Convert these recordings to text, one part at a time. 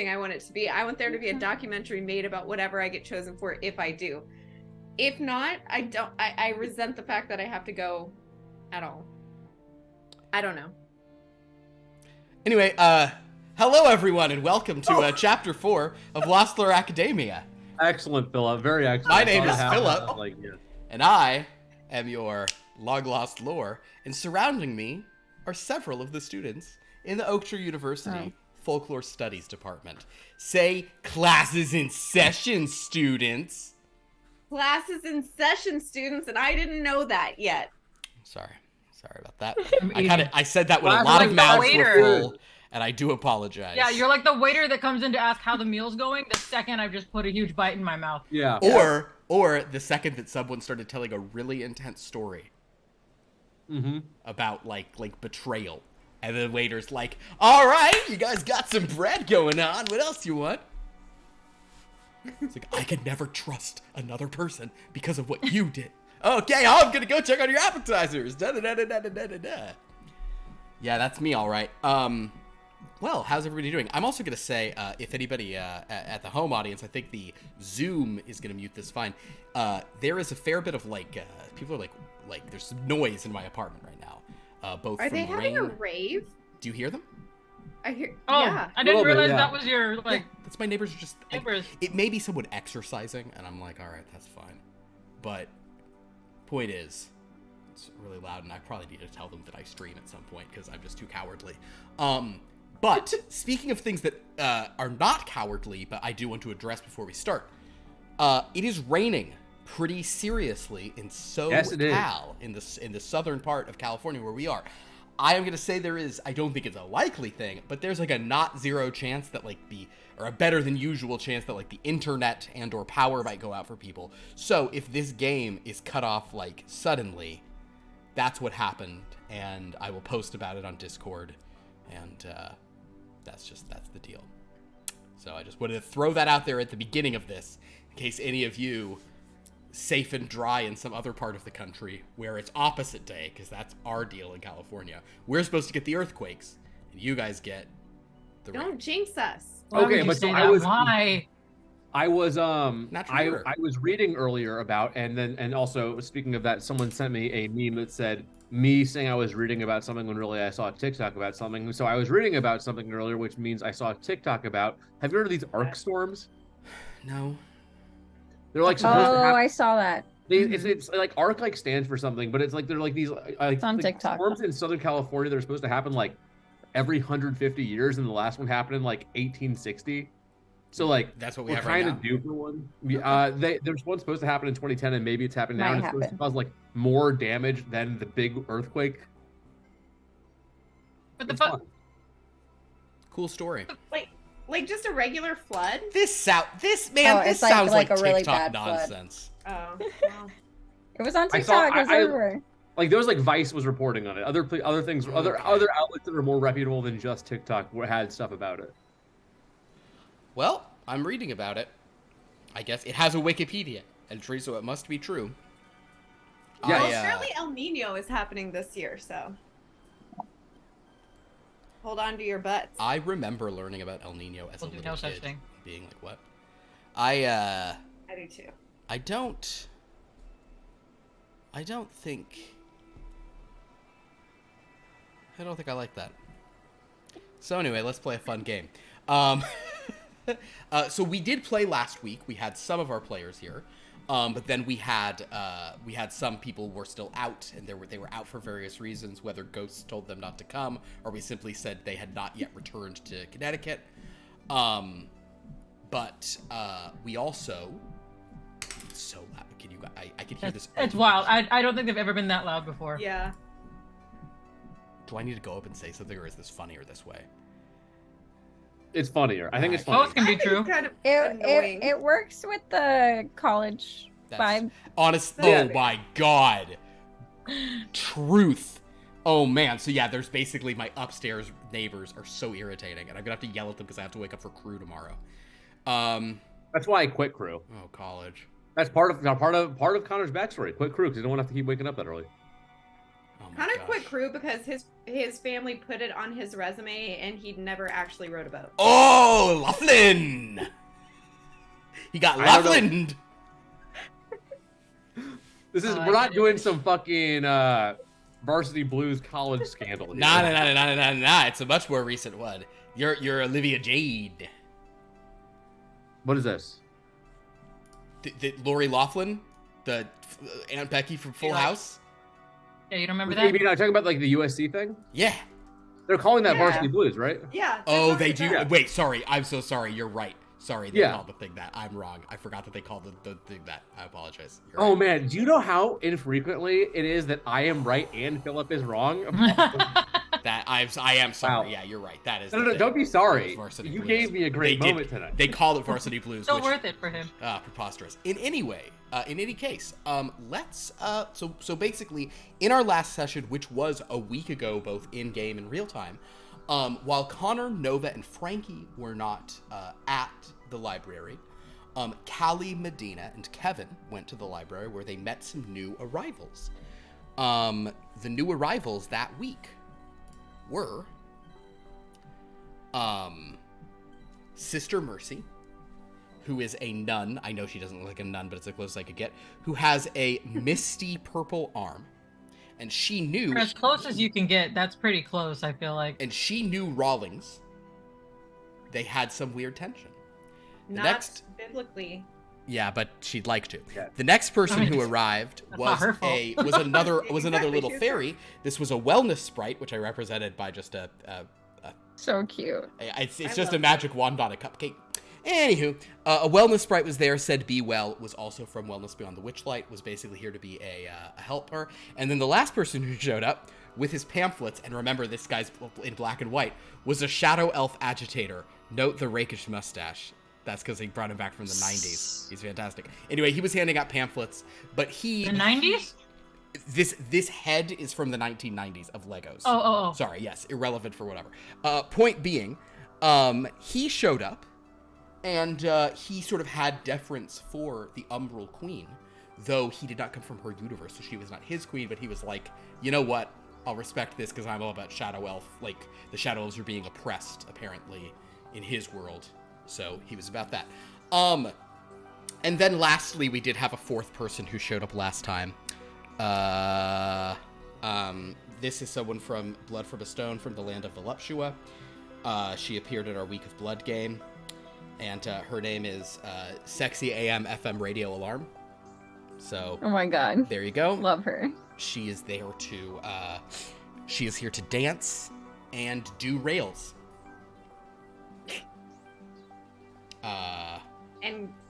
everything I want it to be. I want there to be a documentary made about whatever I get chosen for if I do. If not, I resent the fact that I have to go at all. I don't know. Anyway, hello everyone and welcome to chapter 4 of Lost Lore Academia. Excellent, Philip. Very excellent. My name is Philip, and I am your long-lost lore, and surrounding me are several of the students in the Oakshire University Folklore Studies Department. Say, classes in session, students. Classes in session, students, and I didn't know that yet. Sorry about that. I said that when a lot of mouths were full, and I do apologize. Yeah, you're like the waiter that comes in to ask how the meal's going the second I've just put a huge bite in my mouth. Yeah. Or the second that someone started telling a really intense story about like betrayal, and the waiter's like, "All right, you guys got some bread going on. What else you want?" It's like, I could never trust another person because of what you did. Okay, I'm gonna go check on your appetizers. Da-da-da-da-da-da-da-da. Yeah, that's me, all right. Well, how's everybody doing? I'm also gonna say, if anybody at the home audience, I think the Zoom is gonna mute this fine. There is a fair bit of people are like there's some noise in my apartment right now. Both Are from they having a rain. rave? Do you hear them? I hear. Oh, yeah. I didn't realize yeah. that was your Yeah, that's my neighbors. Just neighbors. It may be someone exercising, and I'm like, all right, that's fine. But point is, it's really loud, and I probably need to tell them that I stream at some point because I'm just too cowardly. But speaking of things that are not cowardly, but I do want to address before we start, it is raining pretty seriously in SoCal, in the southern part of California where we are. I am going to say I don't think it's a likely thing, but there's like a not zero chance that or a better than usual chance that like the internet and or power might go out for people. So if this game is cut off like suddenly, that's what happened, and I will post about it on Discord, and that's the deal. So I just wanted to throw that out there at the beginning of this, in case any of you safe and dry in some other part of the country where it's opposite day, because that's our deal in California. We're supposed to get the earthquakes, and you guys get the rain. Don't jinx us. Why would you say that? Why? I was reading earlier about, and also speaking of that, someone sent me a meme that said me saying I was reading about something when really I saw a TikTok about something. So I was reading about something earlier, which means I saw a TikTok about. Have you heard of these arc storms? No. They're like supposed to happen. I saw that. It's like arc stands for something, but it's like they're like these It's on TikTok. storms in Southern California. They're supposed to happen like every 150 years, and the last one happened in like 1860. So like that's what we we're have right trying now. to do for one. There's one supposed to happen in 2010, and maybe it's happening now. Might And it's supposed to cause like more damage than the big earthquake. What the It's fuck? fun. Cool story. Like just a regular flood? This sounds it's like like a really TikTok bad flood. nonsense. Oh, wow. It was on I saw- TikTok. It was I- everywhere. Like there was like Vice was reporting on it. Other things, other outlets that are more reputable than just TikTok had stuff about it. Well, I'm reading about it. I guess it has a Wikipedia entry, so it must be true. Yeah, Well, apparently El Nino is happening this year, so hold on to your butts. I remember learning about El Nino as a We'll do little no such kid, thing. being like, "What?" I do too. I don't think I like that. So anyway, let's play a fun game. So we did play last week. We had some of our players here, but then we had some people were still out, and they were out for various reasons. Whether ghosts told them not to come, or we simply said they had not yet returned to Connecticut. But we also. It's so loud. Can you? I can hear this. It's wild. I don't think they've ever been that loud before. Yeah. Do I need to go up and say something, or is this funnier this way? It's funnier. I think it's Both funny. can be I think true. it's kind of annoying. It works with the college vibe. Honest. Yeah. Oh my god. Truth. Oh man. So yeah, there's basically my upstairs neighbors are so irritating, and I'm gonna have to yell at them because I have to wake up for crew tomorrow. That's why I quit crew. Oh, college. That's part of Connor's backstory. Quit crew because you don't want to have to keep waking up that early. Oh my Connor gosh. quit crew because his family put it on his resume and he never actually wrote a boat. Oh, Laughlin! He got Laughlin. We're not doing some fucking Varsity Blues college scandal here. Nah. It's a much more recent one. You're Olivia Jade. What is this? The Lori Laughlin, the Aunt Becky from Full House. Yeah, you don't remember Maybe that? not talking about like the USC thing. Yeah. They're calling that Yeah. Varsity Blues, right? Yeah. Oh, they do. Yeah. Wait, sorry. I'm so sorry. You're right. Sorry, they Yeah. called the thing that. I'm wrong. I forgot that they called the thing that. I apologize. You're Oh right. man, do you know how infrequently it is that I am right and Philip is wrong? That I am sorry. Wow. Yeah, you're right. That is. No, the thing. don't be sorry. Varsity You Blues. gave me a great They moment did. tonight. They called it Varsity Blues. Still which, worth it for him. Preposterous. In any case, let's so basically in our last session, which was a week ago, both in game and real time, while Connor, Nova, and Frankie were not at the library, Callie, Medina, and Kevin went to the library where they met some new arrivals. The new arrivals that week were Sister Mercy, who is a nun. I know she doesn't look like a nun, but it's the closest I could get. Who has a misty purple arm. And she knew... For as close as you can get, that's pretty close, I feel like. And she knew Rawlings. They had some weird tension. Not biblically. Yeah, but she'd like to. Yeah. The next person I mean, who arrived that's was not her fault. another Exactly, little she's fairy. This was a wellness sprite, which I represented by just So cute. it's I just a love magic wand on a cupcake. Anywho, a wellness sprite was there, said be well, was also from Wellness Beyond the Witchlight, was basically here to be a helper. And then the last person who showed up with his pamphlets, and remember this guy's in black and white, was a shadow elf agitator. Note the rakish mustache. That's because he brought him back from the 90s. He's fantastic. Anyway, he was handing out pamphlets, but The 90s? This head is from the 1990s of Legos. Oh. Sorry, yes, irrelevant for whatever. Point being, he showed up, and he sort of had deference for the Umbral Queen, though he did not come from her universe, so she was not his queen, but he was like, you know what, I'll respect this because I'm all about Shadow Elf, like, the Shadow Elves are being oppressed, apparently, in his world, so he was about that. And then lastly, we did have a fourth person who showed up last time. This is someone from Blood from a Stone from the land of Voluptua. She appeared at our Week of Blood game, and her name is Sexy AM FM Radio Alarm. So, Oh my god. there you go. Love her. She is there to, she is here to dance and do rails.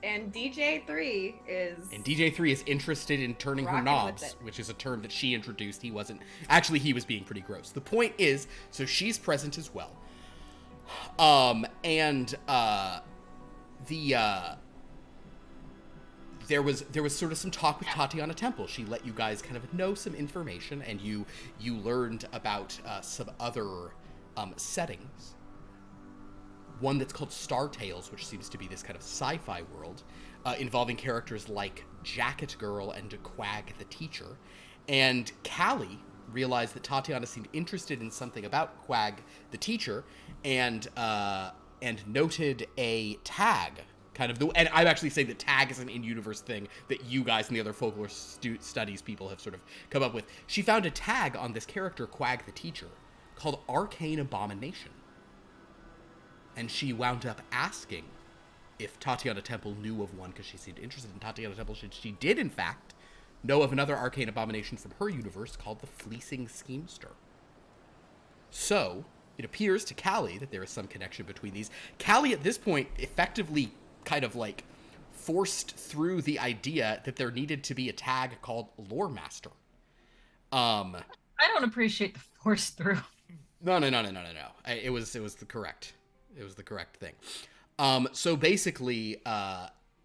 And DJ3 is... And DJ3 is interested in turning her Rocking knobs, with it. which is a term that she introduced. He wasn't. Actually, he was being pretty gross. The point is, so she's present as well. There was sort of some talk with Tatiana Temple. She let you guys kind of know some information, and you learned about some other settings. One that's called Star Tales, which seems to be this kind of sci-fi world, involving characters like Jacket Girl and Quag the Teacher. And Callie realized that Tatiana seemed interested in something about Quag the Teacher, and noted a tag. And I'm actually saying that tag is an in-universe thing that you guys and the other folklore studies people have sort of come up with. She found a tag on this character, Quag the Teacher, called Arcane Abomination. And she wound up asking if Tatiana Temple knew of one, because she seemed interested in Tatiana Temple. She did, in fact, know of another arcane abomination from her universe called the Fleecing Schemester. So, it appears to Callie that there is some connection between these. Callie, at this point, effectively kind of, like, forced through the idea that there needed to be a tag called Lore Master. I don't appreciate the force through. No. It was the correct. It was the correct thing. So basically,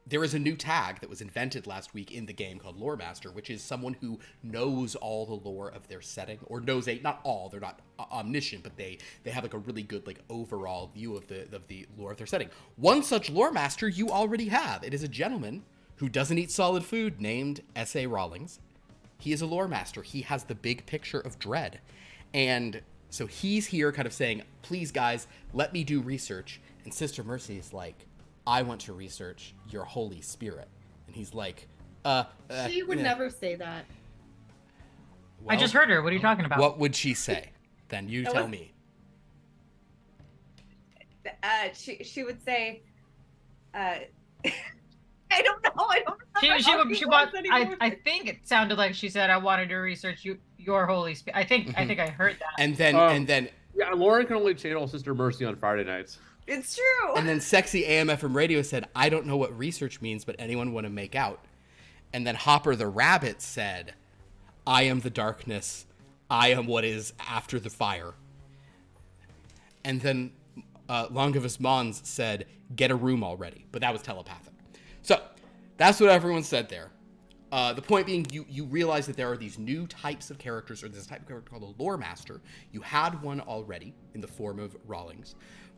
there is a new tag that was invented last week in the game called Lore Master, which is someone who knows all the lore of their setting, or knows not all, they're not omniscient, but they have like a really good like overall view of the lore of their setting. One such Lore Master you already have. It is a gentleman who doesn't eat solid food named S.A. Rawlings. He is a lore master. He has the big picture of dread. And so he's here kind of saying, please, guys, let me do research. And Sister Mercy is like, I want to research your Holy Spirit. And he's like, she would never say that. Well, I just heard her. What are you talking about? What would she say? Then you tell me. She would say, I don't know. I don't remember. She want. I think it sounded like she said, "I wanted to research your Holy Spirit." I think I heard that. And then yeah, Lauren can only channel Sister Mercy on Friday nights. It's true. And then Sexy AMF from Radio said, "I don't know what research means, but anyone want to make out?" And then Hopper the Rabbit said, "I am the darkness. I am what is after the fire." And then Longivus Mons said, "Get a room already," but that was telepathic. So that's what everyone said there. The point being, you realize that there are these new types of characters, or this type of character called a lore master. You had one already in the form of Rawlings,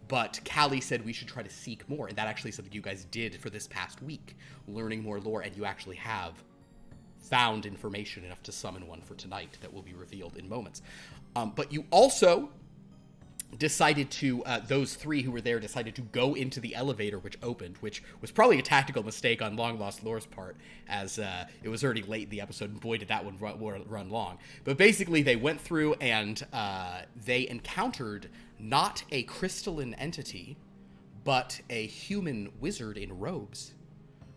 but Callie said we should try to seek more, and that actually is something you guys did for this past week, learning more lore, and you actually have found information enough to summon one for tonight that will be revealed in moments. But you also decided to, those three who were there decided to go into the elevator which opened, which was probably a tactical mistake on Long Lost Lore's part, as it was already late in the episode, and boy did that one run long. But basically they went through and they encountered not a crystalline entity, but a human wizard in robes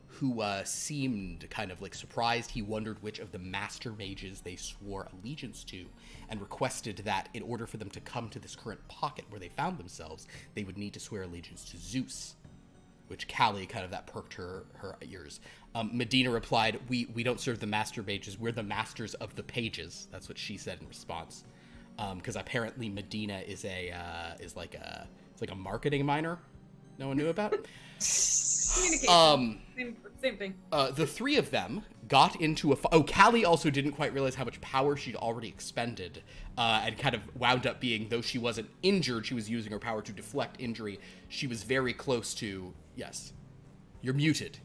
who seemed kind of like surprised. He wondered which of the master mages they swore allegiance to, and requested that in order for them to come to this current pocket where they found themselves, they would need to swear allegiance to Zeus, which Callie kind of, that perked her ears. Medina replied, we don't serve the master mages, we're the masters of the pages. That's what she said in response. Because apparently Medina is like a marketing minor no one knew about. Communication. Same thing. The three of them got into a... Callie also didn't quite realize how much power she'd already expended, and kind of wound up being, though she wasn't injured, she was using her power to deflect injury. She was very close to... Yes. You're muted.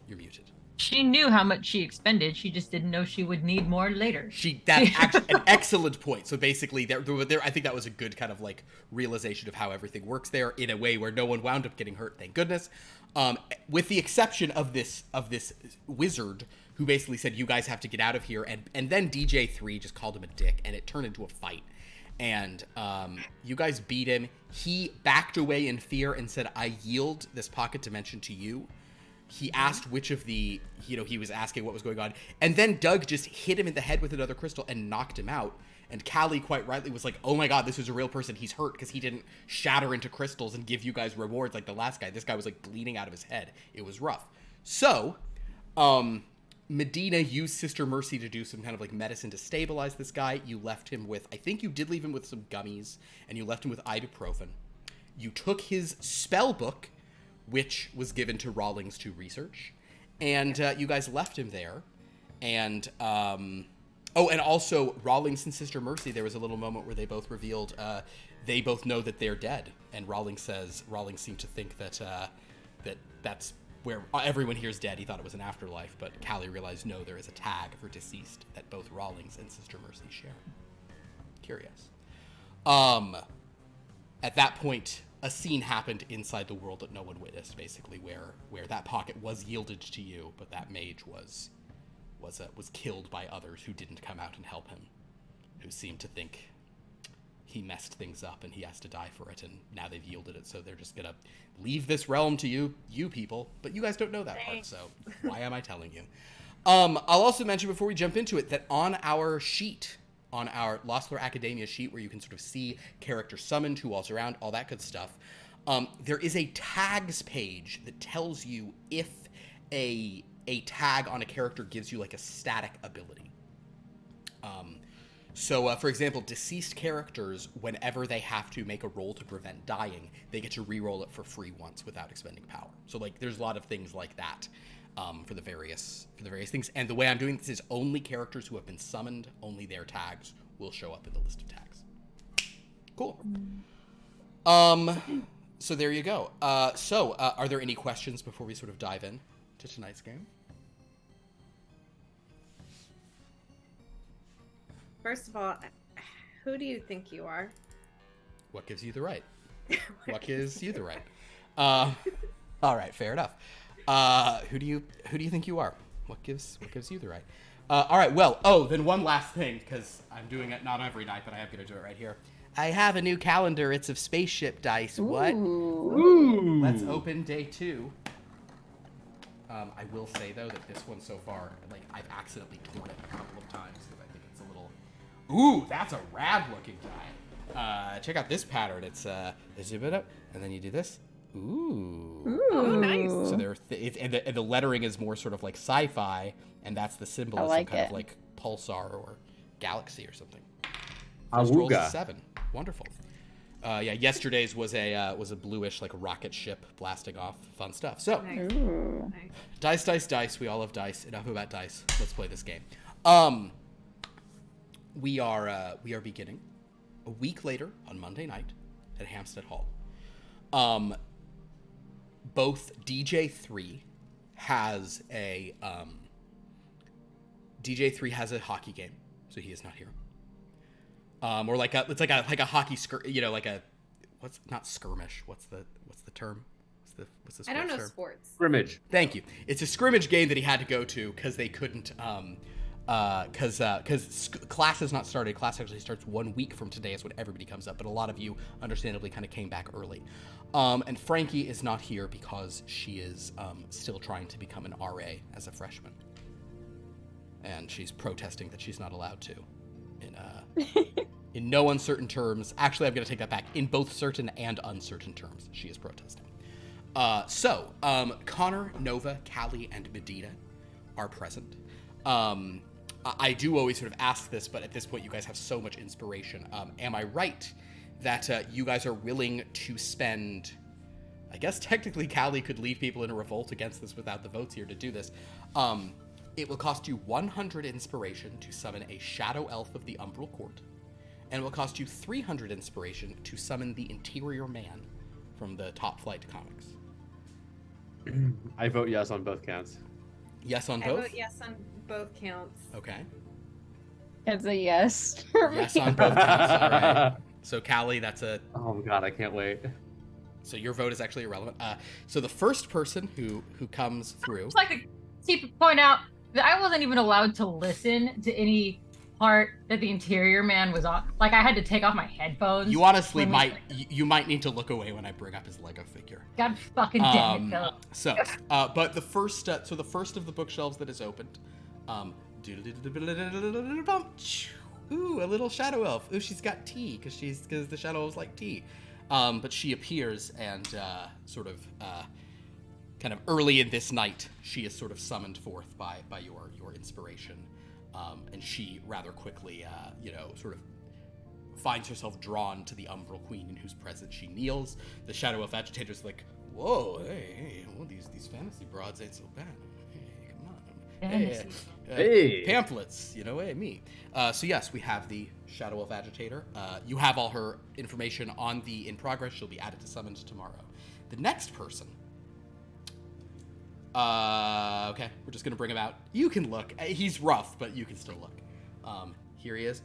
She knew how much she expended. She just didn't know she would need more later. That's actually an excellent point. So basically, there, I think that was a good kind of like realization of how everything works there in a way where no one wound up getting hurt. Thank goodness. With the exception of this wizard who basically said, "You guys have to get out of here," and then DJ3 just called him a dick, and it turned into a fight. And you guys beat him. He backed away in fear and said, "I yield this pocket dimension to you." He asked which of the, he was asking what was going on. And then Doug just hit him in the head with another crystal and knocked him out. And Callie quite rightly was like, "Oh my god, this is a real person. He's hurt because he didn't shatter into crystals and give you guys rewards like the last guy. This guy was like bleeding out of his head. It was rough." So, Medina used Sister Mercy to do some kind of like medicine to stabilize this guy. You left him with, I think you did leave him with some gummies, and you left him with ibuprofen. You took his spell book, which was given to Rawlings to research, and you guys left him there. And and also Rawlings and Sister Mercy, there was a little moment where they both revealed they both know that they're dead, and Rawlings seemed to think that that's where everyone here is dead. He thought it was an afterlife, but Callie realized no, there is a tag for deceased that both Rawlings and Sister Mercy share. Curious. At that point, a scene happened inside the world that no one witnessed, basically, where that pocket was yielded to you, but that mage was killed by others who didn't come out and help him, who seemed to think he messed things up and he has to die for it, and now they've yielded it, so they're just gonna leave this realm to you people. But you guys don't know that part, so why am I telling you? I'll also mention before we jump into it that on our sheet, on our Lost Lore Academia sheet, where you can sort of see characters summoned, who all's around, all that good stuff, there is a tags page that tells you if a tag on a character gives you like a static ability. So, for example, deceased characters, whenever they have to make a roll to prevent dying, they get to re-roll it for free once without expending power. So, like, there's a lot of things like that. For the various things. And the way I'm doing this is only characters who have been summoned, only their tags will show up in the list of tags. Cool. So there you go. Are there any questions before we sort of dive in to tonight's game? First of all, who do you think you are? What gives you the right? What gives you the right? All right, fair enough. Who do you think you are? What gives you the right? All right, well, then one last thing, because I'm doing it not every night, but I am going to do it right here. I have a new calendar. It's of spaceship dice. Ooh. What? Ooh. Let's open day 2. I will say, though, that this one so far, like, I've accidentally torn it a couple of times because I think it's a little... Ooh, that's a rad-looking die. Check out this pattern. It's, zip it up, and then you do this. Ooh. Oh, nice. So and the lettering is more sort of like sci-fi, and that's the symbol of some kind of like pulsar or galaxy or something. First roll's a 7. Wonderful. Yeah, yesterday's was a bluish like rocket ship blasting off. Fun stuff. So, Nice. dice. We all have dice. Enough about dice. Let's play this game. We are beginning a week later on Monday night at Hampstead Hall. Both DJ3 has a hockey game, so he is not here. Or like it's like a hockey like a not skirmish. What's the term? What's the I don't know term? sports. Scrimmage. Thank you. It's a scrimmage game that he had to go to because they couldn't because class has not started. Class actually starts 1 week from today is when everybody comes up, but a lot of you understandably kind of came back early. And Frankie is not here because she is still trying to become an RA as a freshman. And she's protesting that she's not allowed to. In no uncertain terms. Actually, I'm going to take that back. In both certain and uncertain terms, she is protesting. So, Connor, Nova, Callie, and Medina are present. I do always sort of ask this, but at this point you guys have so much inspiration. Am I right that you guys are willing to spend... I guess technically Callie could lead people in a revolt against this without the votes here to do this. It will cost you 100 inspiration to summon a Shadow Elf of the Umbral Court. And it will cost you 300 inspiration to summon the Interior Man from the Top Flight comics. I vote yes on both counts. Yes on I both? vote yes on both counts. Okay. It's a yes for Yes me. on both counts. All right. So Callie, that's a... Oh god, I can't wait. So your vote is actually irrelevant. So the first person who comes through... I'd like to point out that I wasn't even allowed to listen to any part that the Interior Man was on. Like, I had to take off my headphones. You honestly might need to look away when I bring up his Lego figure. God fucking damn it, Philip. So, but the first of the bookshelves that is opened, ooh, a little shadow elf. Ooh, she's got tea because the shadow elves like tea. But she appears and kind of early in this night, she is sort of summoned forth by your inspiration, and she rather quickly, sort of finds herself drawn to the Umbral Queen, in whose presence she kneels. The Shadow Elf Agitator's like, whoa, hey, well, these fantasy broads ain't so bad. Hey, come on. Hey, pamphlets, hey, me. So yes, we have the Shadow Elf Agitator. You have all her information on the in progress. She'll be added to summons tomorrow. The next person. Okay, we're just gonna bring him out. You can look. He's rough, but you can still look. Here he is.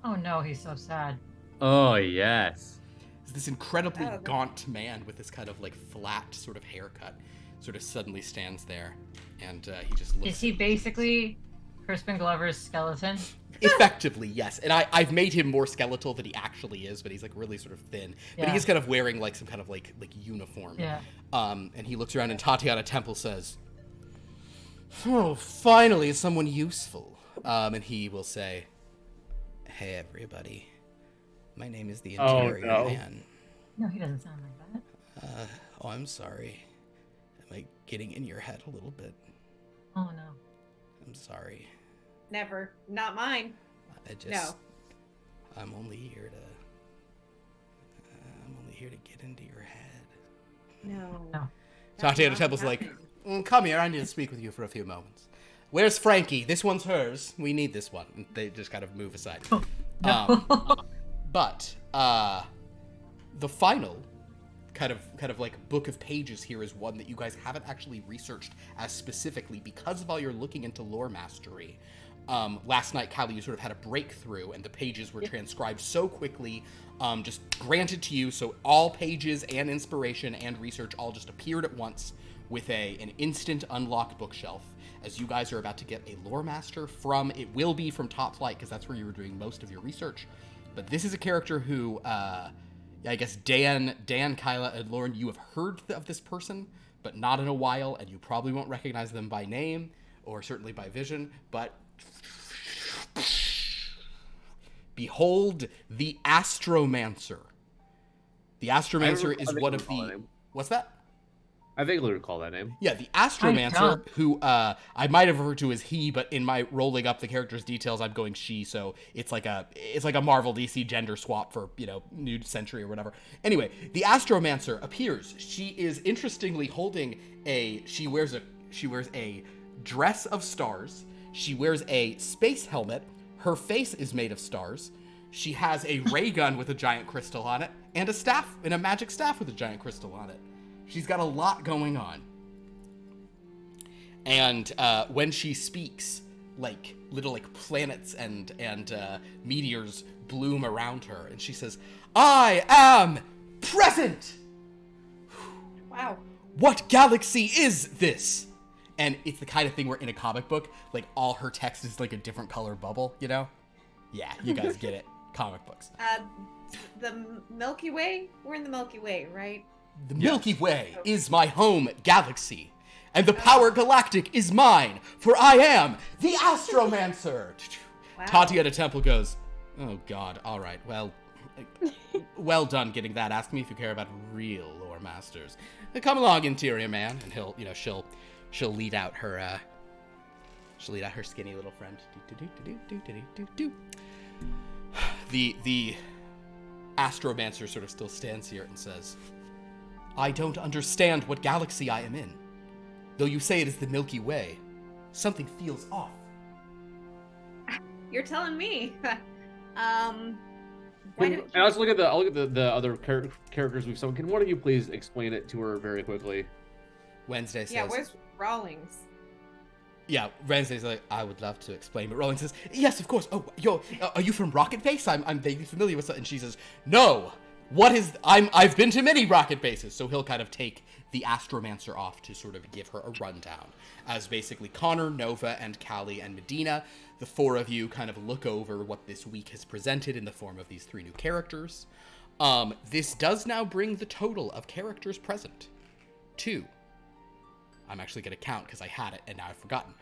Oh no, he's so sad. Oh yes. It's this incredibly gaunt man with this kind of like flat sort of haircut, sort of suddenly stands there, and he just looks. Is he basically Crispin Glover's skeleton? Effectively, yes. And I've made him more skeletal than he actually is, but he's like really sort of thin. Yeah. But he's kind of wearing like some kind of like uniform. Yeah. And he looks around and Tatiana Temple says, "Oh, finally someone useful." And he will say, "Hey everybody. My name is the Interior Man." No, he doesn't sound like that. Oh, I'm sorry. Am I getting in your head a little bit? Oh no. I'm sorry. Never. Not mine. No. I'm only here to get into your head. No. Tatiana Temple's like, come here, I need to speak with you for a few moments. Where's Frankie? This one's hers. We need this one. And they just kind of move aside. But the final kind of like book of pages here is one that you guys haven't actually researched as specifically because of all your looking into lore mastery. Last night, Callie, you sort of had a breakthrough, and the pages were transcribed so quickly, just granted to you, so all pages and inspiration and research all just appeared at once with an instant unlocked bookshelf, as you guys are about to get a lore master from, it will be from Top Flight, because that's where you were doing most of your research, but this is a character who, I guess Dan, Kyla, and Lauren, you have heard of this person, but not in a while, and you probably won't recognize them by name, or certainly by vision, but behold the Astromancer. The Astromancer is one of the... What's that? I vaguely recall that name. Yeah, the Astromancer, who I might have referred to as he, but in my rolling up the character's details, I'm going she, so it's like a Marvel DC gender swap for, new century or whatever. Anyway, the Astromancer appears. She is interestingly holding she wears a dress of stars. She wears a space helmet. Her face is made of stars. She has a ray gun with a giant crystal on it, and a magic staff with a giant crystal on it. She's got a lot going on. And when she speaks, little planets and meteors bloom around her, and she says, "I am present!" Wow. What galaxy is this? And it's the kind of thing where in a comic book, all her text is a different color bubble, Yeah, you guys get it. Comic books. The Milky Way? We're in the Milky Way, right? The Milky Way is my home galaxy, and the power galactic is mine, for I am the Astromancer. Wow. Tatiana Temple goes, "Oh God, all right, well done getting that. Ask me if you care about real lore masters. Come along, interior man," and she'll lead out her skinny little friend. The Astromancer sort of still stands here and says, "I don't understand what galaxy I am in. Though you say it is the Milky Way, something feels off." You're telling me. And let's look at the other characters we've summoned. Can one of you please explain it to her very quickly? Wednesday says... Yeah, where's Rawlings? Yeah, Wednesday's like, "I would love to explain," but Rawlings says, "Yes, of course. Oh, are you from Rocket Base? I'm vaguely familiar with that." And she says, "No. I've been to many rocket bases." So he'll kind of take the Astromancer off to sort of give her a rundown. As basically Connor, Nova, and Callie and Medina, the four of you kind of look over what this week has presented in the form of these 3 new characters. This does now bring the total of characters present to... I'm actually going to count because I had it and now I've forgotten.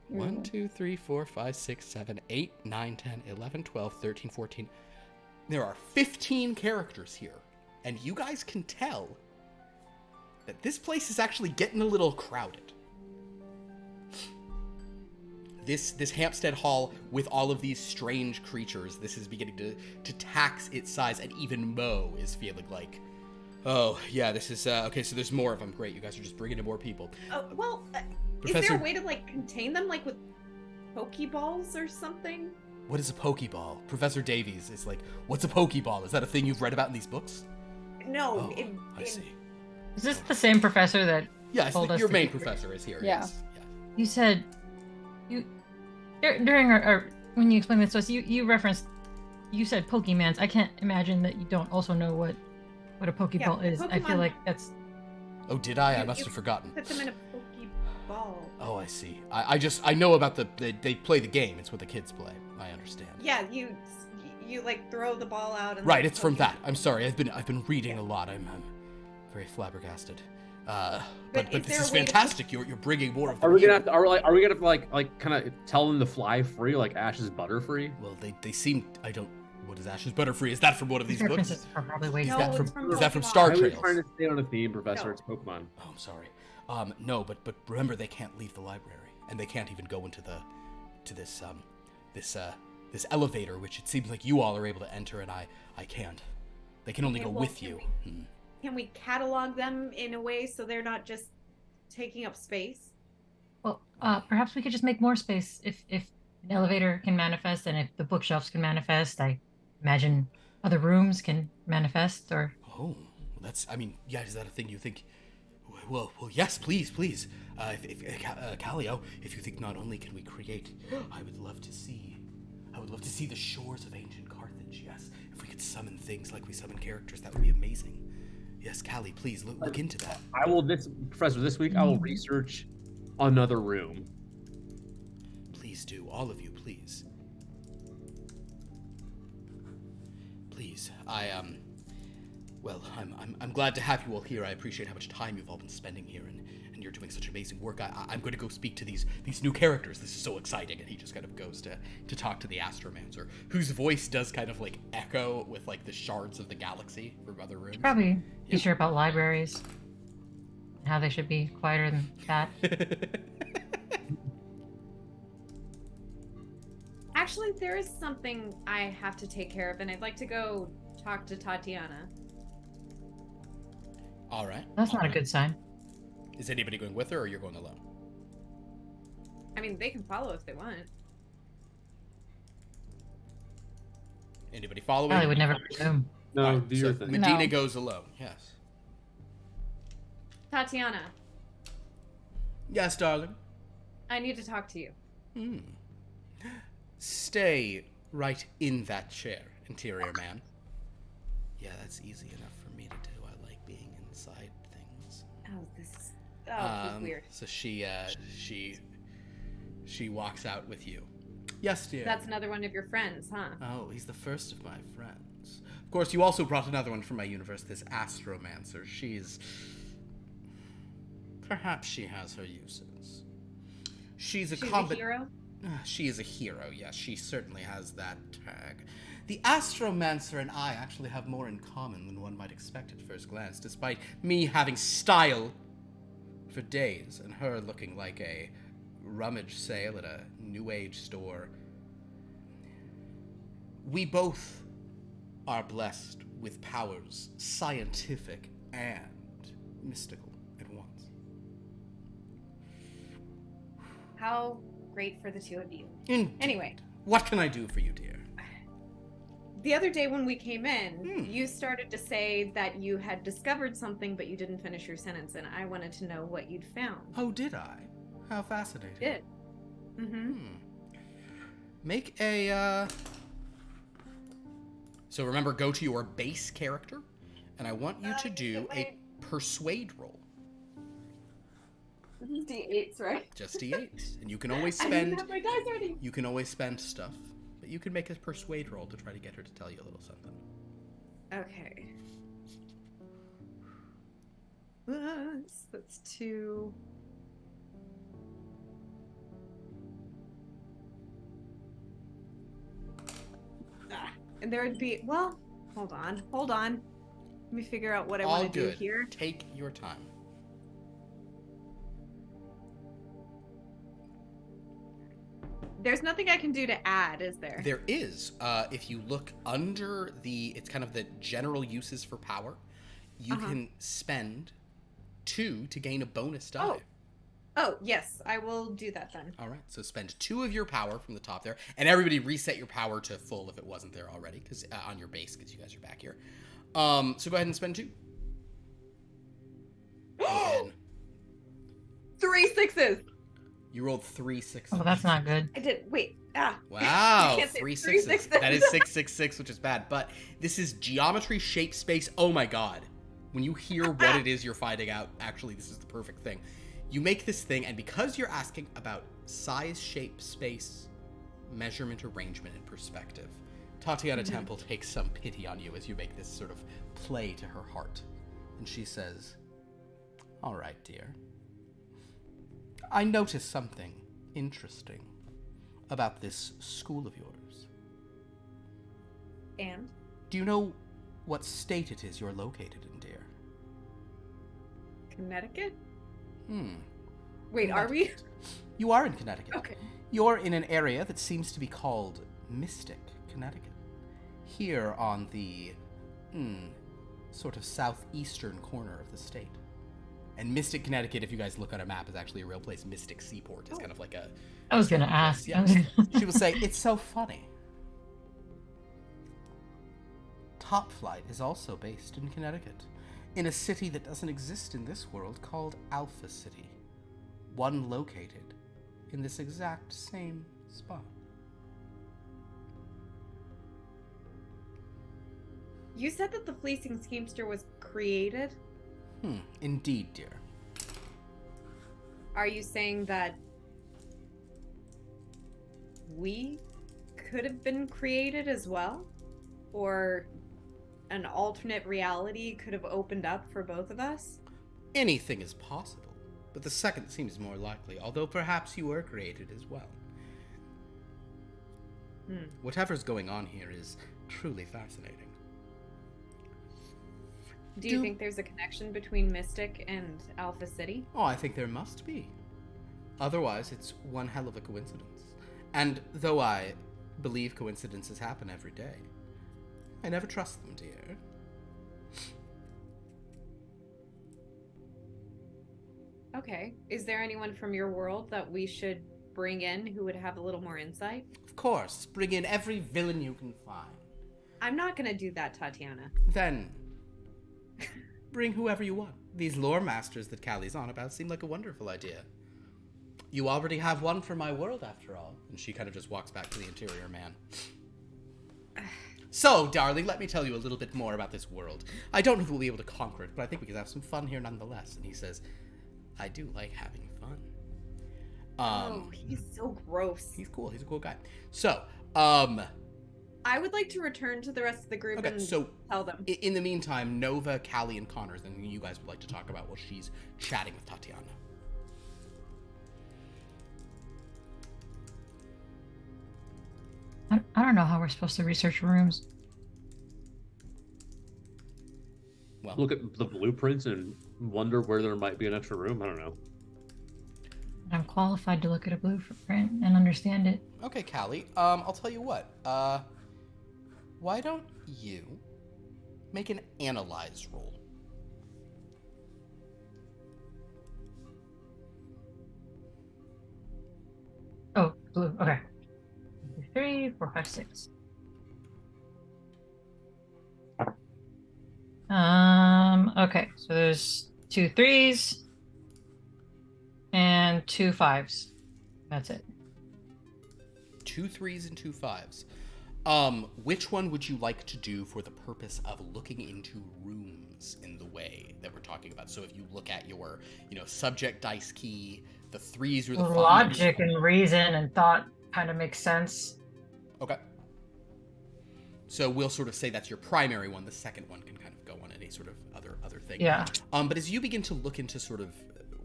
1, 2, 3, 4, 5, 6, 7, 8, 9, 10, 11, 12, 13, 14... There are 15 characters here, and you guys can tell that this place is actually getting a little crowded. This Hampstead Hall, with all of these strange creatures, this is beginning to tax its size, and even Mo is feeling like, oh, yeah, this is, okay, so there's more of them. Great, you guys are just bringing in more people. Is there a way to, contain them, with Pokeballs or something? What is a Pokeball? Professor Davies is like, "What's a Pokeball? Is that a thing you've read about in these books?" No. I see. Is this the same professor that told us your main professor is here. Yeah. Yes. You said, during our when you explained this to us, you referenced, you said Pokemans. I can't imagine that you don't also know what a Pokeball is. Pokemon... I feel like that's... Oh, did I? I must have forgotten. Put them in a Pokeball. Oh, I see. I know about they play the game. It's what the kids play. I understand. Yeah, you throw the ball out and... Right, it's from that. I'm sorry. I've been reading a lot. I'm very flabbergasted. But this is fantastic. You're bringing more of them. Are we gonna have to kind of tell them to fly free, like Ash's Butterfree? Well, they seem... I don't... What is Ash's Butterfree? Is that from one of these books? Is that from Star Trails? I'm trying to stay on a theme, Professor. No. It's Pokemon. Oh, I'm sorry. No, but remember, they can't leave the library, and they can't even go into this elevator, which it seems like you all are able to enter, and I can't. They can only go with you. Can we catalog them in a way so they're not just taking up space? Well, perhaps we could just make more space if an elevator can manifest, and if the bookshelves can manifest. I imagine other rooms can manifest, or... Oh, Well, is that a thing you think? Well, yes, please. Callio, if you think not only can we create, I would love to see the shores of ancient Carthage, yes. If we could summon things like we summon characters, that would be amazing. Yes, Callie, please look into that. Professor, this week I will research another room. Please do, all of you, please. Please, I'm glad to have you all here. I appreciate how much time you've all been spending here, and you're doing such amazing work. I'm going to go speak to these new characters. This is so exciting. And he just kind of goes to talk to the Astromancer, whose voice does kind of like echo with like the shards of the galaxy from other rooms. Probably be sure about libraries, and how they should be quieter than that. Actually, there is something I have to take care of, and I'd like to go talk to Tatiana. All right. That's not a good sign. Is anybody going with her, or you're going alone? I mean, they can follow if they want. Anybody following? Probably would never presume. No, do your thing. Medina goes alone. Yes. Tatiana, Yes, darling. I need to talk to you. Stay right in that chair, interior man. Yeah, that's easy enough for me to do. I like being inside things. Oh, this is weird. So she walks out with you. Yes, dear. That's another one of your friends, huh? Oh, he's the first of my friends. Of course, you also brought another one from my universe, this Astromancer. Perhaps she has her uses. She's a hero? She is a hero, yes. She certainly has that tag. The Astromancer and I actually have more in common than one might expect at first glance, despite me having style for days and her looking like a rummage sale at a new age store. We both are blessed with powers, scientific and mystical at once. How great for the two of you. Indeed. Anyway. What can I do for you, dear? The other day when we came in, you started to say that you had discovered something, but you didn't finish your sentence, and I wanted to know what you'd found. Oh, did I? How fascinating. You did. Mm-hmm. Make a, So remember, go to your base character, and I want you to do a persuade roll. D8s, right? Just D8s. And you can always I spend... didn't have my dice ready. You can always spend stuff. But you can make a persuade roll to try to get her to tell you a little something. Okay. That's 2. And there would be... Well, hold on. Let me figure out what I want to do here. Take your time. There's nothing I can do to add, is there? There is. If you look under it's kind of the general uses for power, you can spend 2 to gain a bonus die. Oh, yes. I will do that then. All right. So spend 2 of your power from the top there. And everybody reset your power to full if it wasn't there already, because on your base, because you guys are back here. So go ahead and spend 2. 3 6s. You rolled 3 6s. Oh, that's not good. I did. Wait. Wow. I can't say 3 3 6s. That is 666, which is bad. But this is geometry, shape, space. Oh my god. When you hear what it is you're finding out, actually, this is the perfect thing. You make this thing, and because you're asking about size, shape, space, measurement, arrangement, and perspective, Tatiana Temple takes some pity on you as you make this sort of play to her heart. And she says, "All right, dear. I noticed something interesting about this school of yours. And? Do you know what state it is you're located in, dear?" Connecticut? Connecticut. Wait, are we? You are in Connecticut. Okay. You're in an area that seems to be called Mystic, Connecticut. Here on the sort of southeastern corner of the state. And Mystic, Connecticut, if you guys look on a map, is actually a real place. Mystic Seaport is kind of like a... I was going to ask. Yeah. She will say, "It's so funny. Top Flight is also based in Connecticut. in a city that doesn't exist in this world called Alpha City. One located in this exact same spot. You said that the fleecing schemester was created? Indeed, dear. Are you saying that we could have been created as well? Or an alternate reality could have opened up for both of us? Anything is possible, but the second seems more likely, although perhaps you were created as well. Whatever's going on here is truly fascinating. Do you think there's a connection between Mystic and Alpha City? Oh, I think there must be. Otherwise, it's one hell of a coincidence. And though I believe coincidences happen every day, I never trust them, dear. Okay. Is there anyone from your world that we should bring in who would have a little more insight? Of course, bring in every villain you can find. I'm not gonna do that, Tatiana. Then, bring whoever you want. These lore masters that Callie's on about seem like a wonderful idea. You already have one for my world, after all. And she kind of just walks back to the interior man. So, darling, let me tell you a little bit more about this world. I don't know if we'll be able to conquer it, but I think we can have some fun here nonetheless. And he says, I do like having fun. He's so gross. He's cool. He's a cool guy. So, I would like to return to the rest of the group and tell them. In the meantime, Nova, Callie, and Connor, is anything you guys would like to talk about while she's chatting with Tatiana? I don't know how we're supposed to research rooms. Well, look at the blueprints and wonder where there might be an extra room. I don't know. I'm qualified to look at a blueprint and understand it. Okay, Callie. I'll tell you what. Why don't you make an analyze roll? Oh, blue. Okay. 3, 4, 5, 6. Okay, so there's 2 3s and 2 5s. That's it. 2 3s and 2 5s. Which one would you like to do for the purpose of looking into rooms in the way that we're talking about? So if you look at your, subject dice key, the 3s or the 5s. Logic and reason and thought kind of makes sense. Okay. So we'll sort of say that's your primary one. The second one can kind of go on any sort of other thing. Yeah. But as you begin to look into sort of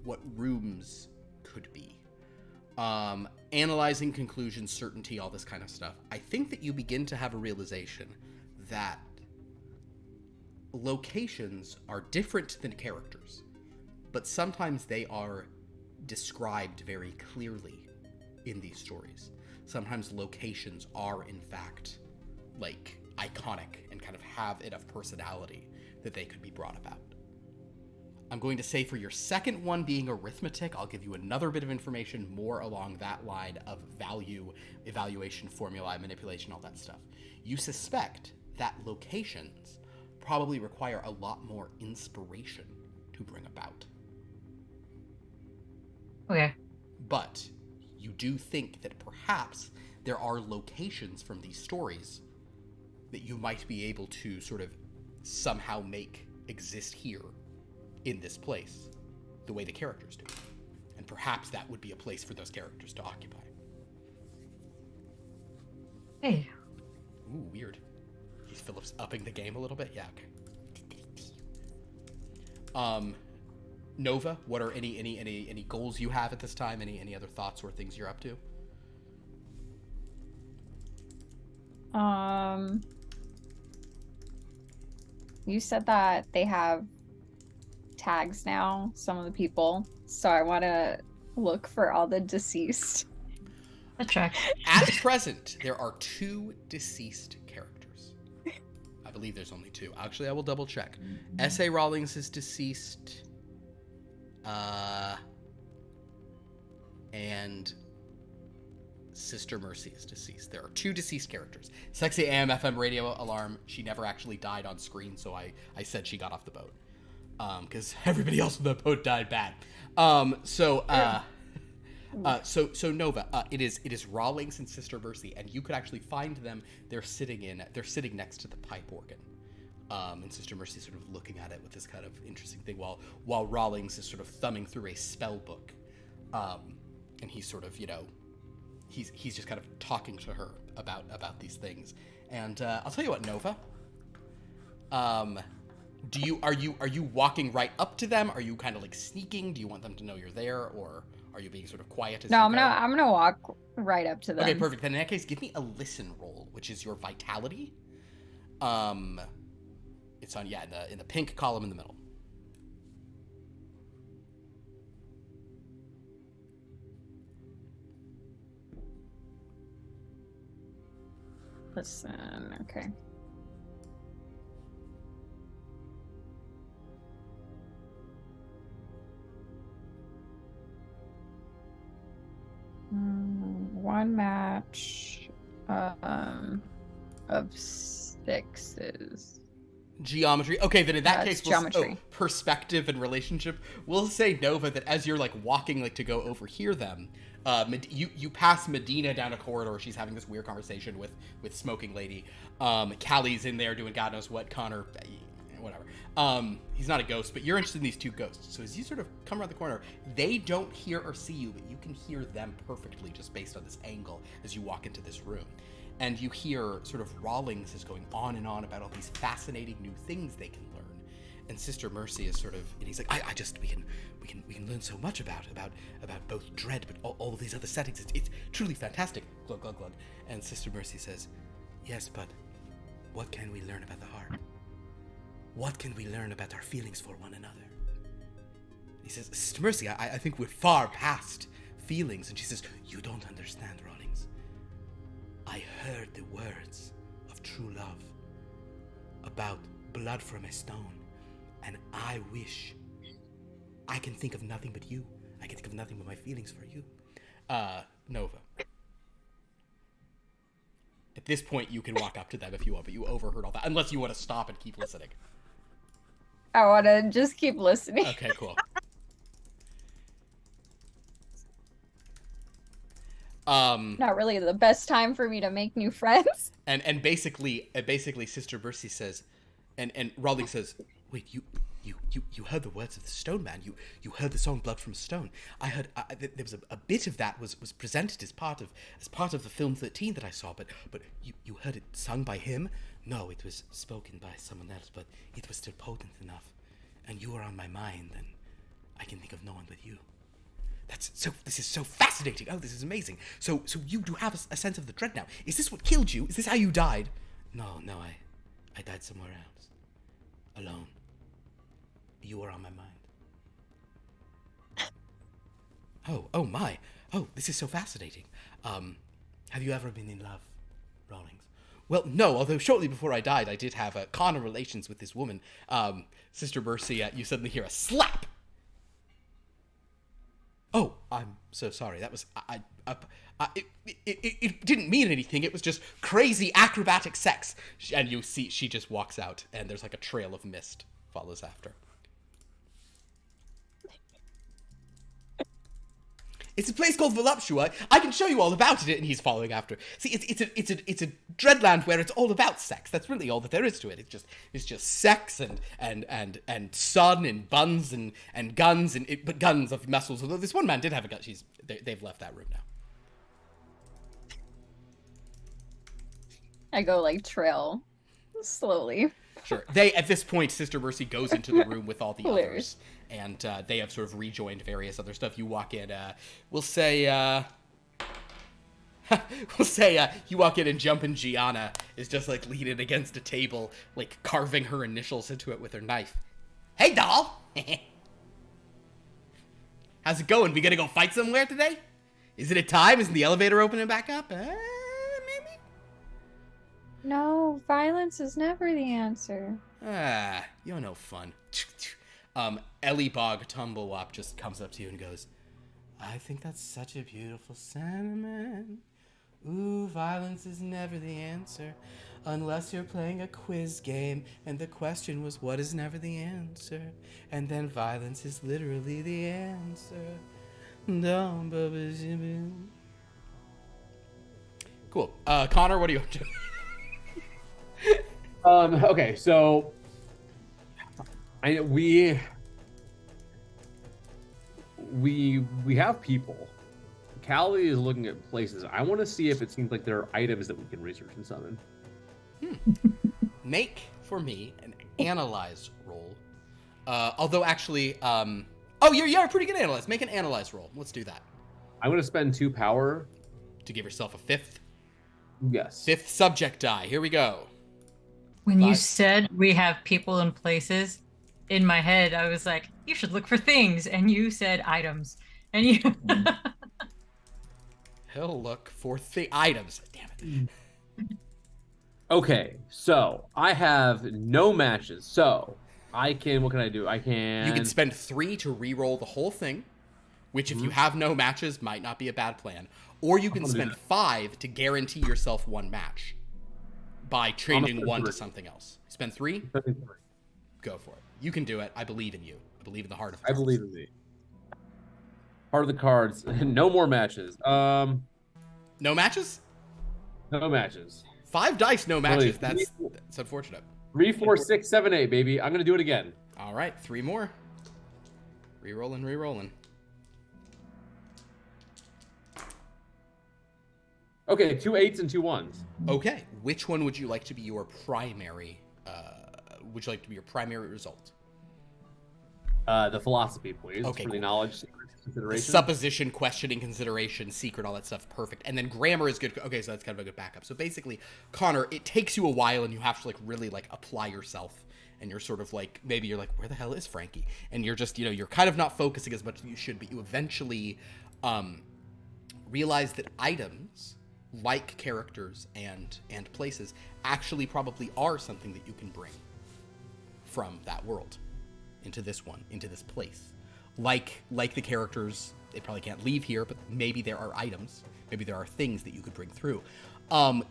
what rooms could be, analyzing conclusions, certainty, all this kind of stuff, I think that you begin to have a realization that locations are different than characters, but sometimes they are described very clearly in these stories. Sometimes locations are, in fact, like, iconic and kind of have enough personality that they could be brought about. I'm going to say for your second one being arithmetic, I'll give you another bit of information more along that line of value, evaluation, formula, manipulation, all that stuff. You suspect that locations probably require a lot more inspiration to bring about. Okay. But you do think that perhaps there are locations from these stories that you might be able to sort of somehow make exist here in this place the way the characters do. And perhaps that would be a place for those characters to occupy. Hey. Ooh, weird. Is Phillips upping the game a little bit? Yeah, okay. Nova, what are any goals you have at this time? Any other thoughts or things you're up to? You said that they have tags now, some of the people, so I want to look for all the deceased. That tracks. At present, there are 2 deceased characters. I believe there's only 2. Actually, I will double check. S.A. Rawlings is deceased. And Sister Mercy is deceased. There are 2 deceased characters. Sexy AM FM radio alarm. She never actually died on screen, so I said she got off the boat. because everybody else on the boat died bad. So Nova, it is Rawlings and Sister Mercy, and you could actually find them. They're sitting next to the pipe organ. And Sister Mercy sort of looking at it with this kind of interesting thing while Rawlings is sort of thumbing through a spell book. And he's sort of, he's just kind of talking to her about these things. And I'll tell you what, Nova. Are you walking right up to them? Are you kind of like sneaking? Do you want them to know you're there, or are you being sort of quiet as you go? I'm gonna walk right up to them. Okay, perfect. Then in that case, give me a listen roll, which is your vitality. It's on in the pink column in the middle. Listen, okay. One match of 6s. Geometry. Okay, then in that case, geometry. Perspective and relationship. We'll say, Nova, that as you're like walking like to go overhear them, you pass Medina down a corridor. She's having this weird conversation with Smoking Lady. Callie's in there doing God knows what. Connor, whatever. He's not a ghost, but you're interested in these two ghosts. So as you sort of come around the corner, they don't hear or see you, but you can hear them perfectly just based on this angle as you walk into this room. And you hear sort of Rawlings is going on and on about all these fascinating new things they can learn. And Sister Mercy is sort of, and he's like, we can learn so much about both dread, but all of these other settings. It's truly fantastic. Glug, glug, glug. And Sister Mercy says, yes, but what can we learn about the heart? What can we learn about our feelings for one another? He says, Sister Mercy, I think we're far past feelings. And she says, you don't understand, Rawlings. I heard the words of true love about blood from a stone, and I wish I can think of nothing but you. I can think of nothing but my feelings for you. Nova. At this point, you can walk up to them if you want, but you overheard all that, unless you want to stop and keep listening. I want to just keep listening. Okay, cool. Not really the best time for me to make new friends. And basically Sister Mercy says, and Rawlings says, wait, you heard the words of the Stone Man. You heard the song "Blood from a Stone." I heard there was a bit of that was presented as part of the film 13 that I saw, but you heard it sung by him? No, it was spoken by someone else, but it was still potent enough. And you are on my mind, and I can think of no one but you. This is so fascinating. Oh, this is amazing. So you do have a sense of the dread now. Is this what killed you? Is this how you died? No, I died somewhere else. Alone. You were on my mind. Oh my. Oh, this is so fascinating. Have you ever been in love, Rawlings? Well, no, although shortly before I died, I did have carnal relations with this woman. Sister Mercy, you suddenly hear a slap. Oh, I'm so sorry. That was it didn't mean anything. It was just crazy acrobatic sex. And you see, she just walks out, and there's like a trail of mist follows after. It's a place called Voluptua. I can show you all about it. And he's following after. See, it's a dreadland where it's all about sex. That's really all that there is to it. It's just sex and sun and buns and guns but guns of muscles. Although this one man did have a gun. They've left that room now. I go like trail slowly. Sure. At this point, Sister Mercy goes into the room with all the others, and they have sort of rejoined various other stuff. You walk in, we'll say you walk in and Jumpin' Gianna is just like leaning against a table, like carving her initials into it with her knife. Hey, doll! How's it going? We gonna go fight somewhere today? Is it a time? Isn't the elevator opening back up? Maybe? No, violence is never the answer. You're no fun. Ellie Bog Tumblewop just comes up to you and goes, I think that's such a beautiful sentiment. Ooh, violence is never the answer. Unless you're playing a quiz game, and the question was, what is never the answer? And then violence is literally the answer. Cool. Connor, what are you up to? Okay, so we have people. Callie is looking at places. I want to see if it seems like there are items that we can research and summon. Make for me an analyze roll. Although actually, oh, you're a pretty good analyst. Make an analyze roll. Let's do that. I'm going to spend 2 power to give yourself a 5th. Yes. 5th subject die. Here we go. When you said we have people and places, in my head I was like, you should look for things, and you said items, and you. He'll look for items. Damn it. Okay, so I have no matches. So I can. What can I do? You can spend 3 to re-roll the whole thing, which if you have no matches might not be a bad plan. Or you can spend 5 to guarantee yourself 1 match by changing 1 to something else. Spend 3? Go for it. You can do it. I believe in you. I believe in the heart of cards. I believe in me. Heart of the cards. No more matches. No matches? No matches. 5 dice, no matches. That's unfortunate. 3, 4, 6, 7, 8, baby. I'm gonna do it again. All right, 3 more. Re-rolling. Okay, 2 8s and 2 1s. Okay, which one would you like to be your primary? Would you like to be your primary result? The philosophy, please. Okay, for the cool. knowledge, consideration. Supposition, questioning, consideration, secret, all that stuff. Perfect. And then grammar is good. Okay, so that's kind of a good backup. So basically, Connor, it takes you a while, and you have to really apply yourself. And you're sort of maybe you're where the hell is Frankie? And you're just, you're kind of not focusing as much as you should, but you eventually realize that items, like characters and places, actually probably are something that you can bring from that world into this place. Like the characters, they probably can't leave here, but maybe there are items, maybe there are things that you could bring through.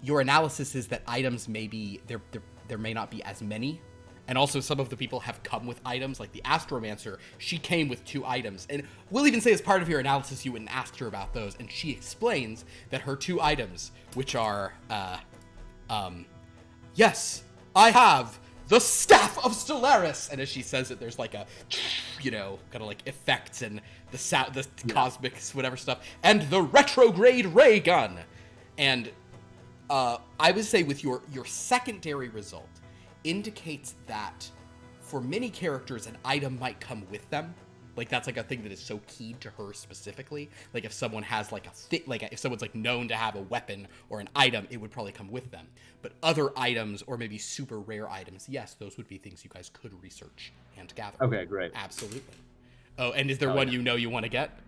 Your analysis is that items there may not be as many, and also some of the people have come with items, like the Astromancer. She came with 2 items, and we'll even say as part of your analysis you went and asked her about those, and she explains that her 2 items, which are, yes, I have the Staff of Stellaris, and as she says it, there's a, kind of effects and the sound, the cosmics, whatever stuff, and the retrograde ray gun. And I would say with your secondary result indicates that for many characters, an item might come with them. That's a thing that is so keyed to her specifically. If someone has if someone's known to have a weapon or an item, it would probably come with them. But other items, or maybe super rare items, yes, those would be things you guys could research and gather. Okay, great. Absolutely. Oh, and is there one you want to get?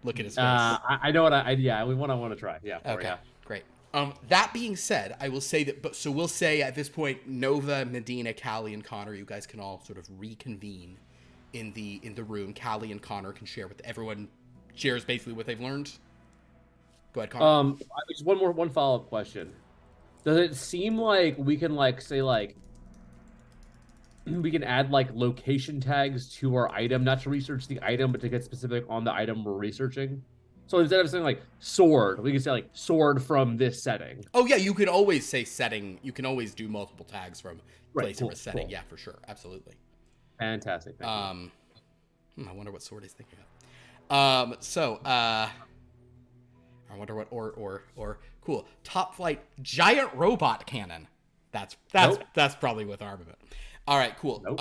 Look at his face. I know what we want to try. Yeah. Okay. Great. That being said, I will say that. So we'll say at this point, Nova, Medina, Callie, and Connor, you guys can all sort of reconvene in the room. Callie and Connor can share with everyone. Shares basically what they've learned. Go ahead, Connor. Just one follow-up question. Does it seem like we can say we can add location tags to our item, not to research the item, but to get specific on the item we're researching? So instead of saying sword, we can say sword from this setting. Oh yeah, you could always say setting. You can always do multiple tags from place or setting. Cool. Yeah, for sure, absolutely. Fantastic. I wonder what sword he's thinking of. I wonder what or cool top flight giant robot cannon. That's probably with armament. All right, cool. Nope.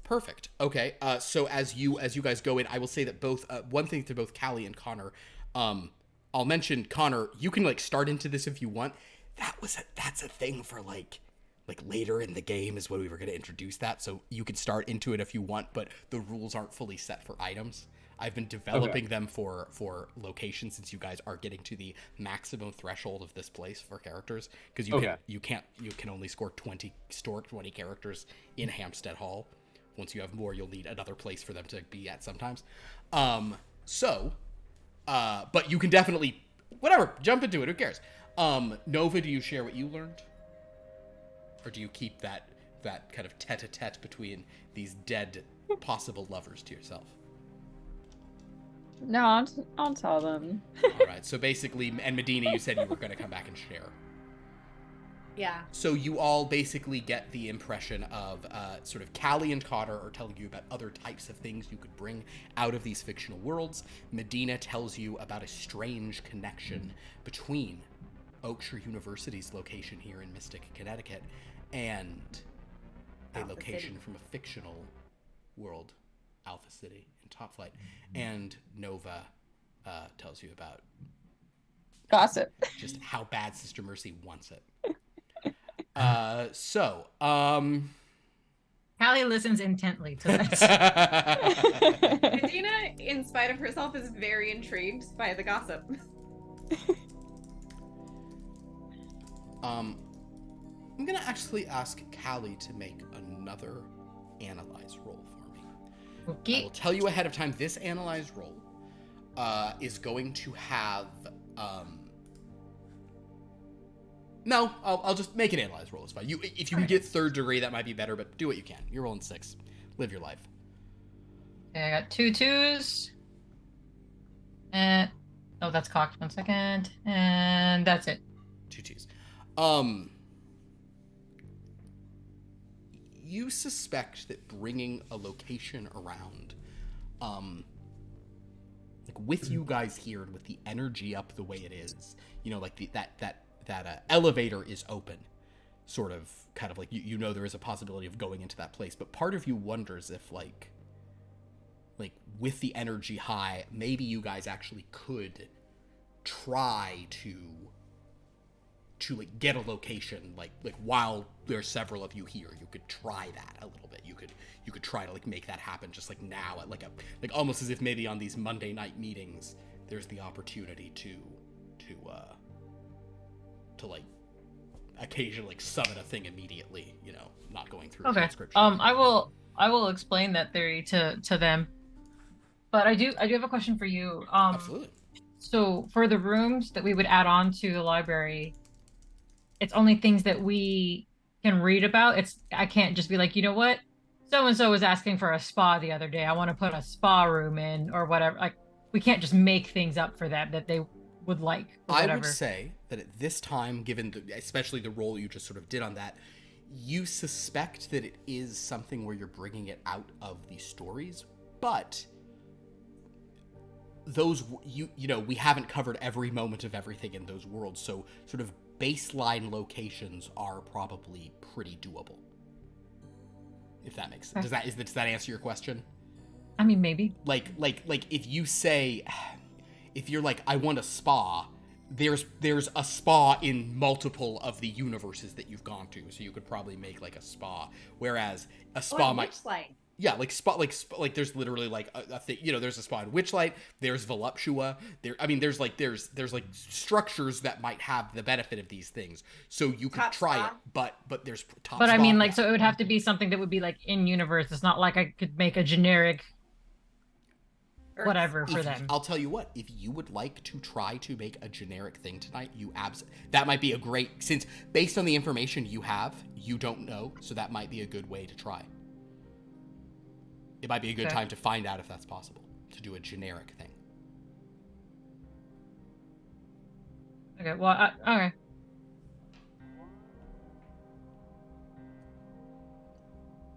Perfect. Okay. So as you guys go in, I will say that both one thing to both Callie and Connor. I'll mention Connor. You can start into this if you want. That's a thing for later in the game is when we were going to introduce that. So you can start into it if you want, but the rules aren't fully set for items. I've been developing them for locations since you guys are getting to the maximum threshold of this place for characters, because you can only score 20 characters in Hampstead Hall. once you have more, you'll need another place for them to be at sometimes. But you can definitely, whatever, jump into it. Who cares? Nova, do you share what you learned? Or do you keep that kind of tete-a-tete between these dead possible lovers to yourself? No, I'll tell them. All right. So basically, and Medina, you said you were going to come back and share. Yeah. So you all basically get the impression of sort of Callie and Cotter are telling you about other types of things you could bring out of these fictional worlds. Medina tells you about a strange connection between Oakshire University's location here in Mystic, Connecticut, and a Alpha location City. from a fictional world, Alpha City in Top Flight. And Nova tells you about Gossip. just how bad Sister Mercy wants it. Callie listens intently to this. Medina, in spite of herself, is very intrigued by the gossip. I'm gonna actually ask Callie to make another analyze roll for me. I Okay. will tell you ahead of time, this analyze roll is going to have no, I'll just make an analyze roll. It's fine. If you can get 3rd degree, that might be better, but do what you can. You're rolling 6. Live your life. Okay, I got 2 2s. And oh, that's cocked. 1 second. And that's it. 2 2s. You suspect that bringing a location around, like with you guys here and with the energy up the way it is, you know, like that elevator is open, sort of, kind of like you know there is a possibility of going into that place, but part of you wonders if like with the energy high, maybe you guys actually could try to like get a location, like while there's several of you here, you could try that a little bit. You could try to like make that happen just like now at like almost as if maybe on these Monday night meetings there's the opportunity to like occasionally like summon a thing immediately, you know, not going through transcription. I will explain that theory to them. But I do have a question for you. Absolutely. So for the rooms that we would add on to the library, it's only things that we can read about. I can't just be like, you know what? So and so was asking for a spa the other day. I want to put a spa room in or whatever. Like we can't just make things up for them that they would like. Or I whatever. would say that at this time, given especially the role you just sort of did on that, you suspect that it is something where you're bringing it out of the stories, but those you know we haven't covered every moment of everything in those worlds, so sort of baseline locations are probably pretty doable. If that makes sense. Does that answer your question? I mean, maybe. Like if you say, if you're like, I want a spa, there's a spa in multiple of the universes that you've gone to, so you could probably make like a spa. Whereas a spa might. Witchlight. Yeah, like there's literally like a thing, you know, there's a spa in Witchlight, there's Voluptua, there's like structures that might have the benefit of these things. So you could Top try spa. it, but there's top But I spa, mean, like, yeah. so it would have to be something that would be like in universe. It's not like I could make a generic whatever for them. I'll tell you what, if you would like to try to make a generic thing tonight, that might be a great, since based on the information you have, you don't know, so that might be a good way to try. It might be a good time to find out if that's possible, to do a generic thing. Okay, well, okay.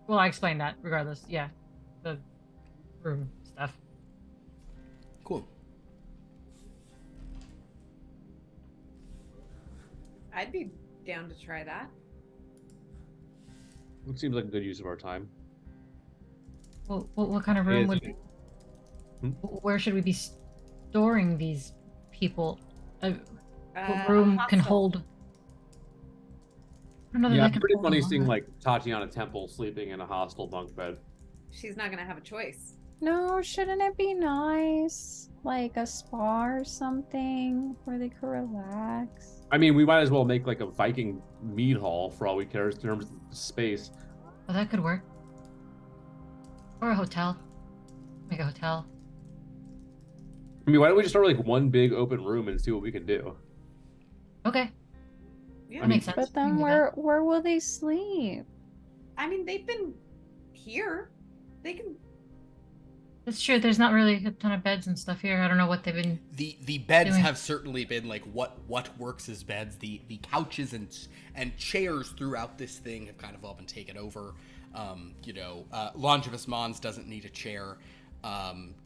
Well, I explained that regardless. Yeah, the room stuff. Cool. I'd be down to try that. It seems like a good use of our time. Well, what kind of room would? Where should we be storing these people? What room can hold? Yeah, pretty funny seeing like Tatiana Temple sleeping in a hostel bunk bed. She's not gonna have a choice. No, shouldn't it be nice? Like a spa or something where they could relax? I mean, we might as well make like a Viking mead hall for all we care in terms of space. Oh, that could work. Or a hotel. Make a hotel. I mean, why don't we just start with like one big open room and see what we can do? Okay. Yeah. That makes sense. But then where will they sleep? I mean, they've been here. They can. That's true. There's not really a ton of beds and stuff here. I don't know what they've been. The beds doing. have certainly been like what works as beds. The couches and chairs throughout this thing have kind of all been taken over. Longibus Mons doesn't need a chair.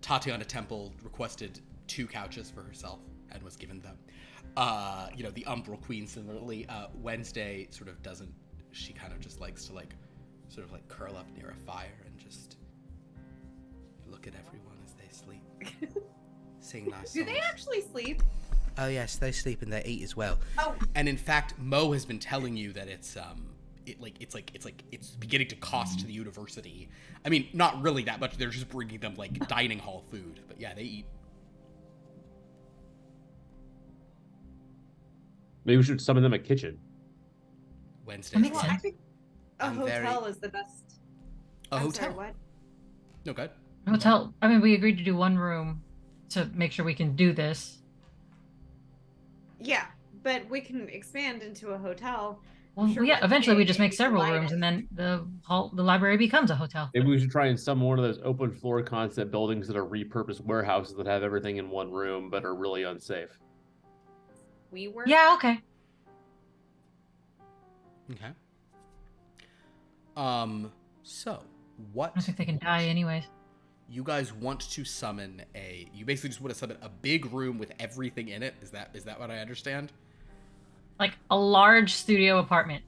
Tatiana Temple requested 2 couches for herself and was given them. The Umbral Queen similarly. Wednesday sort of doesn't. She kind of just likes to sort of curl up near a fire and just look at everyone as they sleep. Sing nice songs. Do they actually sleep? Oh yes, they sleep and they eat as well. Oh. And in fact, Mo has been telling you that it's beginning to cost the university. I mean, not really that much. They're just bringing them like dining hall food, but yeah, they eat. Maybe we should summon them a kitchen. Wednesday. Makes Well, sense. I think a hotel is the best. A I'm hotel. Sorry, what? No, good. Hotel. I mean, we agreed to do one room to make sure we can do this. Yeah, but we can expand into a hotel. Well, Sure, yeah. Eventually, we just make maybe several light rooms, it. and then the library becomes a hotel. Maybe we should try and summon one of those open floor concept buildings that are repurposed warehouses that have everything in one room but are really unsafe. We were. Yeah. Okay. Okay. So what? I don't think they can die anyways. You guys want to summon you basically just want to summon a big room with everything in it. Is that what I understand? Like a large studio apartment.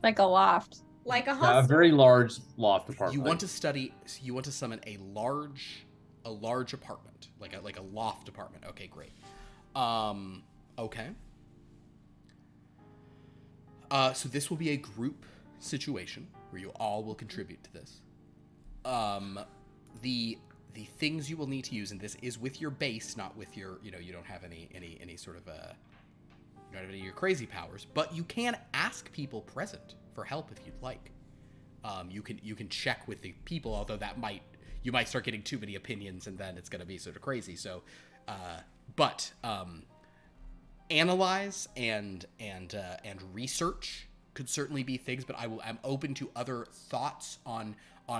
Like a loft. Like a A hostel. very large loft apartment. You want to summon a large apartment, like a loft apartment. Okay, great. Okay. So this will be a group situation where you all will contribute to this. The things you will need to use, and this is with your base, not with your, you don't have any sort of you don't have any of your crazy powers, but you can ask people present for help if you'd like. You can check with the people, although you might start getting too many opinions, and then it's going to be sort of crazy. So, analyze and research could certainly be things, but I'm open to other thoughts on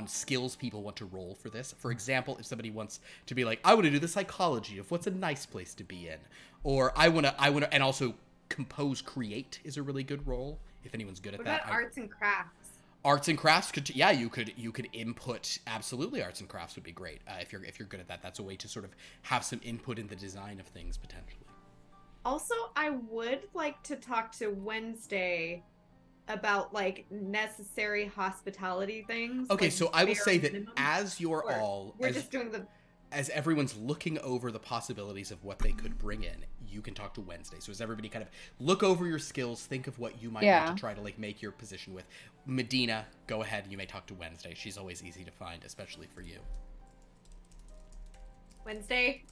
skills people want to roll for this. For example, if somebody wants to be like, I want to do the psychology of what's a nice place to be in, or I want to, and also compose, create is a really good role if anyone's good at What that. about arts and crafts? Arts and crafts you could input. Absolutely, arts and crafts would be great if you're good at that. That's a way to sort of have some input in the design of things potentially. Also, I would like to talk to Wednesday about like necessary hospitality things. Okay, like so I will bare say that minimum. as you're all We're just doing the. As everyone's looking over the possibilities of what they could bring in, you can talk to Wednesday. So as everybody kind of look over your skills, think of what you might want to try to like make your position with. Medina, go ahead. You may talk to Wednesday. She's always easy to find, especially for you. Wednesday.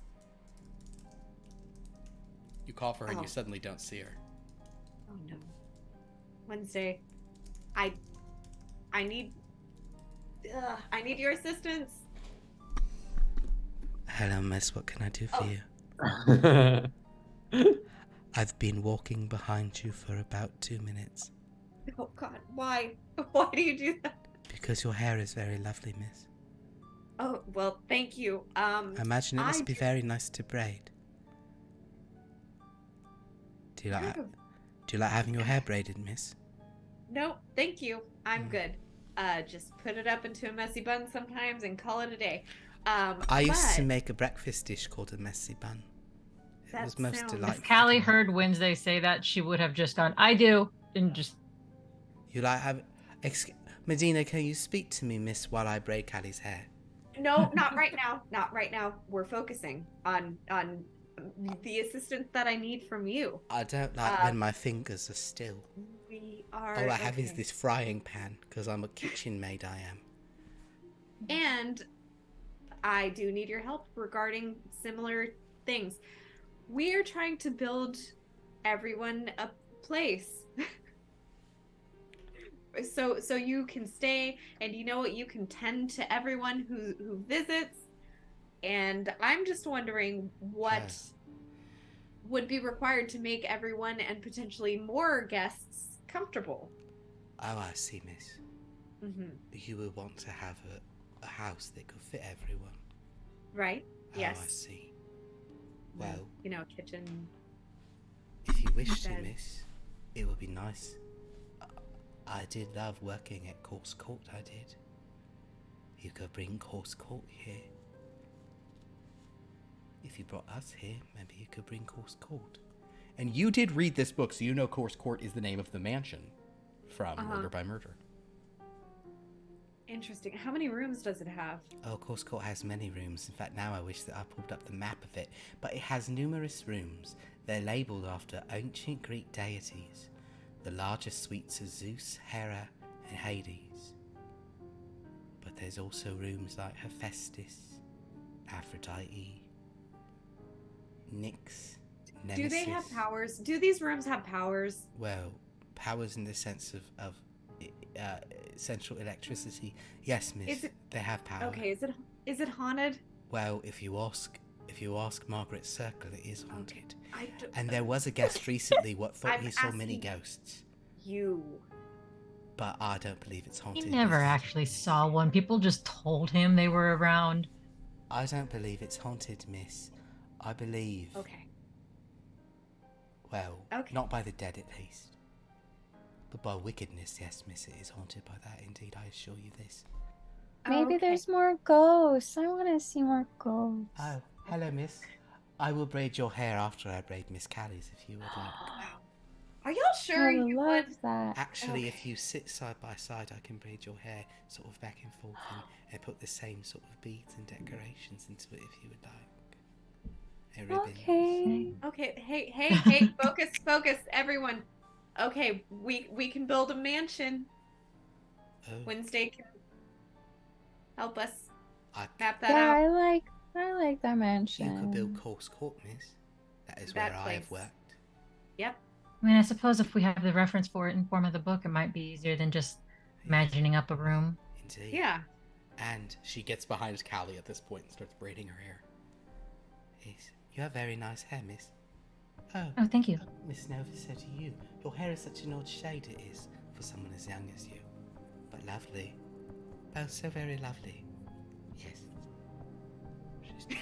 You call for her and Oh. you suddenly don't see her. Oh no. Wednesday. I need your assistance. Hello, miss. What can I do for Oh. you? I've been walking behind you for about 2 minutes. Oh God, why? Why do you do that? Because your hair is very lovely, miss. Oh, well, thank you. I imagine it must be very nice to braid. Do you like having your hair braided, miss? No, thank you. I'm good. Just put it up into a messy bun sometimes and call it a day. I used to make a breakfast dish called a messy bun. It was most delightful. If Callie heard Wednesday say that, she would have just gone, I do, and just... You like having... Medina, can you speak to me, miss, while I braid Callie's hair? No, not right now. Not right now. We're focusing on the assistance that I need from you. I don't like when my fingers are still. We are. All I have is this frying pan, because I'm a kitchen maid, I am. And I do need your help regarding similar things. We are trying to build everyone a place. so you can stay, and you know what, you can tend to everyone who visits. And I'm just wondering what would be required to make everyone and potentially more guests comfortable. Oh, I see, miss. Mm-hmm. You would want to have a house that could fit everyone. Right? Yes. Oh, I see. Well, you know, kitchen. If you wish to, miss, it would be nice. I did love working at Course Court, I did. You could bring Course Court here. If you brought us here, maybe you could bring Course Court. And you did read this book, so you know Course Court is the name of the mansion from Murder by Murder. Interesting. How many rooms does it have? Oh, Course Court has many rooms. In fact, now I wish that I pulled up the map of it. But it has numerous rooms. They're labelled after ancient Greek deities. The largest suites are Zeus, Hera, and Hades. But there's also rooms like Hephaestus, Aphrodite, Nyx, Nemesis. Do they have powers? Do these rooms have powers? Well, powers in the sense of central electricity. Yes, miss. They have power. Okay, is it haunted? Well, if you ask Margaret Circle, it is haunted. Okay. And there was a guest recently what thought he saw many ghosts. You. But I don't believe it's haunted. He never actually saw one. People just told him they were around. I don't believe it's haunted, miss. I believe. Okay. Well, not by the dead at least. But by wickedness, yes, miss, it is haunted by that. Indeed, I assure you this. Maybe there's more ghosts. I want to see more ghosts. Oh, hello, miss. I will braid your hair after I braid Miss Callie's if you would like. Are y'all sure you love would? that? Actually, if you sit side by side, I can braid your hair sort of back and forth and put the same sort of beads and decorations into it if you would like. Okay. Hey, focus, everyone. Okay, we can build a mansion. Oh. Wednesday can help us map that yeah, out. I like that mansion. You could build Course Court, miss. That is where I have worked. Yep. I mean, I suppose if we have the reference for it in form of the book, it might be easier than just imagining up a room. Indeed. Yeah. And she gets behind Callie at this point and starts braiding her hair. Yes. You have very nice hair, miss. Oh, thank you. Miss Nova said to you, your hair is such an odd shade it is for someone as young as you. But lovely. Oh, so very lovely. Yes.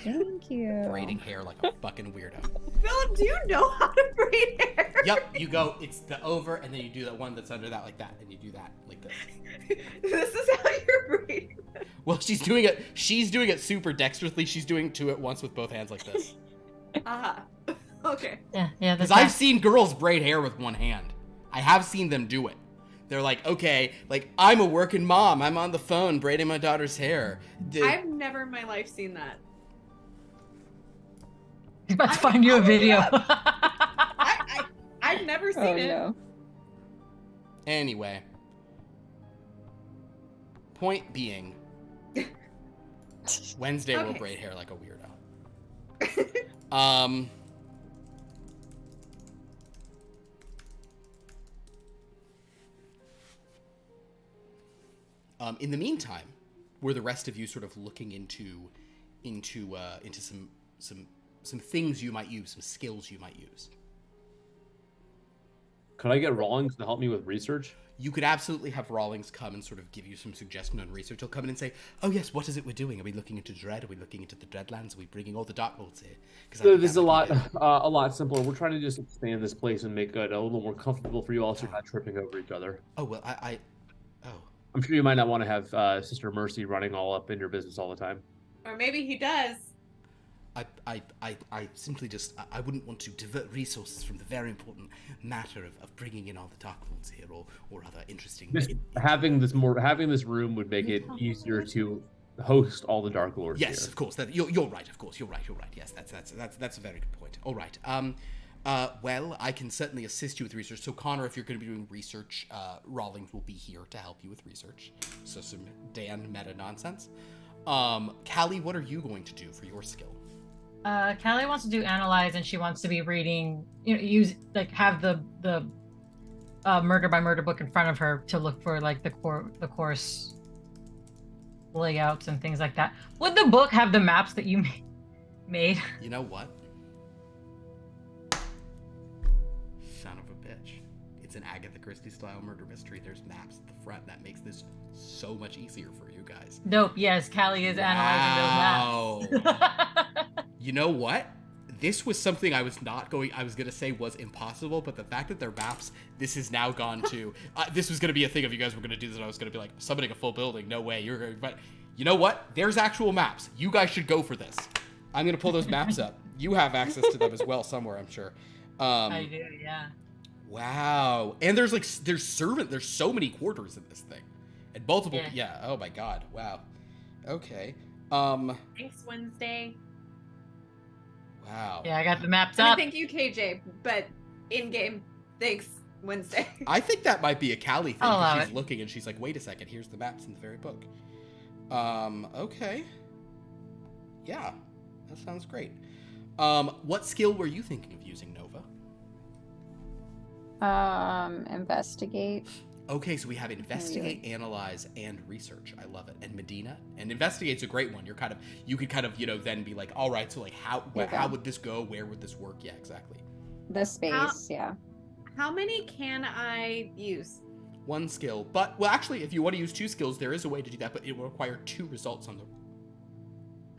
Thank you. Braiding hair like a fucking weirdo. Phil, do you know how to braid hair? Yep, you go, it's the over, and then you do that one that's under that like that, and you do that like this. This is how you're braiding. Well, she's doing it super dexterously. She's doing two at once with both hands like this. Okay. Yeah. Because I've seen girls braid hair with one hand. I have seen them do it. They're like, okay, like, I'm a working mom. I'm on the phone braiding my daughter's hair. I've never in my life seen that. He's about to find you a video. I've never seen it. No. Anyway. Point being, Wednesday will braid hair like a weirdo. In the meantime, were the rest of you sort of looking into some things you might use, some skills you might use? Could I get Rawlings to help me with research? You could absolutely have Rawlings come and sort of give you some suggestion on research. He'll come in and say, oh yes, what is it we're doing? Are we looking into Dread? Are we looking into the Dreadlands? Are we bringing all the Dark Lords here? So this is a lot simpler. We're trying to just expand this place and make it a little more comfortable for you all so you're not tripping over each other. Oh, well, I'm sure you might not want to have Sister Mercy running all up in your business all the time. Or maybe he does. I simply just, I wouldn't want to divert resources from the very important matter of bringing in all the Dark Lords here or other interesting... Having this room would make it easier to host all the Dark Lords Yes, here. Of course. You're right, of course. You're right. Yes, that's a very good point. All right. Well, I can certainly assist you with research. So, Connor, if you're going to be doing research, Rawlings will be here to help you with research. So some Dan meta nonsense. Callie, what are you going to do for your skill? Callie wants to do analyze, and she wants to be reading, have the murder by murder book in front of her to look for like the course layouts and things like that. Would the book have the maps that you made? You know what? Son of a bitch. It's an Agatha Christie style murder mystery. There's maps at the front. That makes this so much easier for you guys. Nope. Yes, Callie is analyzing those maps. You know what? This was something I was gonna say was impossible, but the fact that they're maps, this has now gone to, this was gonna be a thing if you guys were gonna do this, and I was gonna be like, summoning a full building, no way, but you know what? There's actual maps. You guys should go for this. I'm gonna pull those maps up. You have access to them as well somewhere, I'm sure. I do, yeah. Wow. And there's so many quarters in this thing. And multiple, yeah, oh my god, wow. Okay. Thanks, Wednesday. Wow. Yeah, I got the maps up. Thank you, KJ, but in-game, thanks, Wednesday. I think that might be a Callie thing, because she's it. looking and she's like, wait a second, here's the maps in the very book. Okay. Yeah, that sounds great. What skill were you thinking of using, Nova? Investigate. Okay, so we have investigate, analyze, and research. I love it. And Medina, and investigate's a great one. You could kind of, then be like, all right, so like how would this go? Where would this work? Yeah, exactly. The space, yeah. How many can I use? One skill, but well, actually, if you want to use 2 skills, there is a way to do that, but it will require 2 results on the.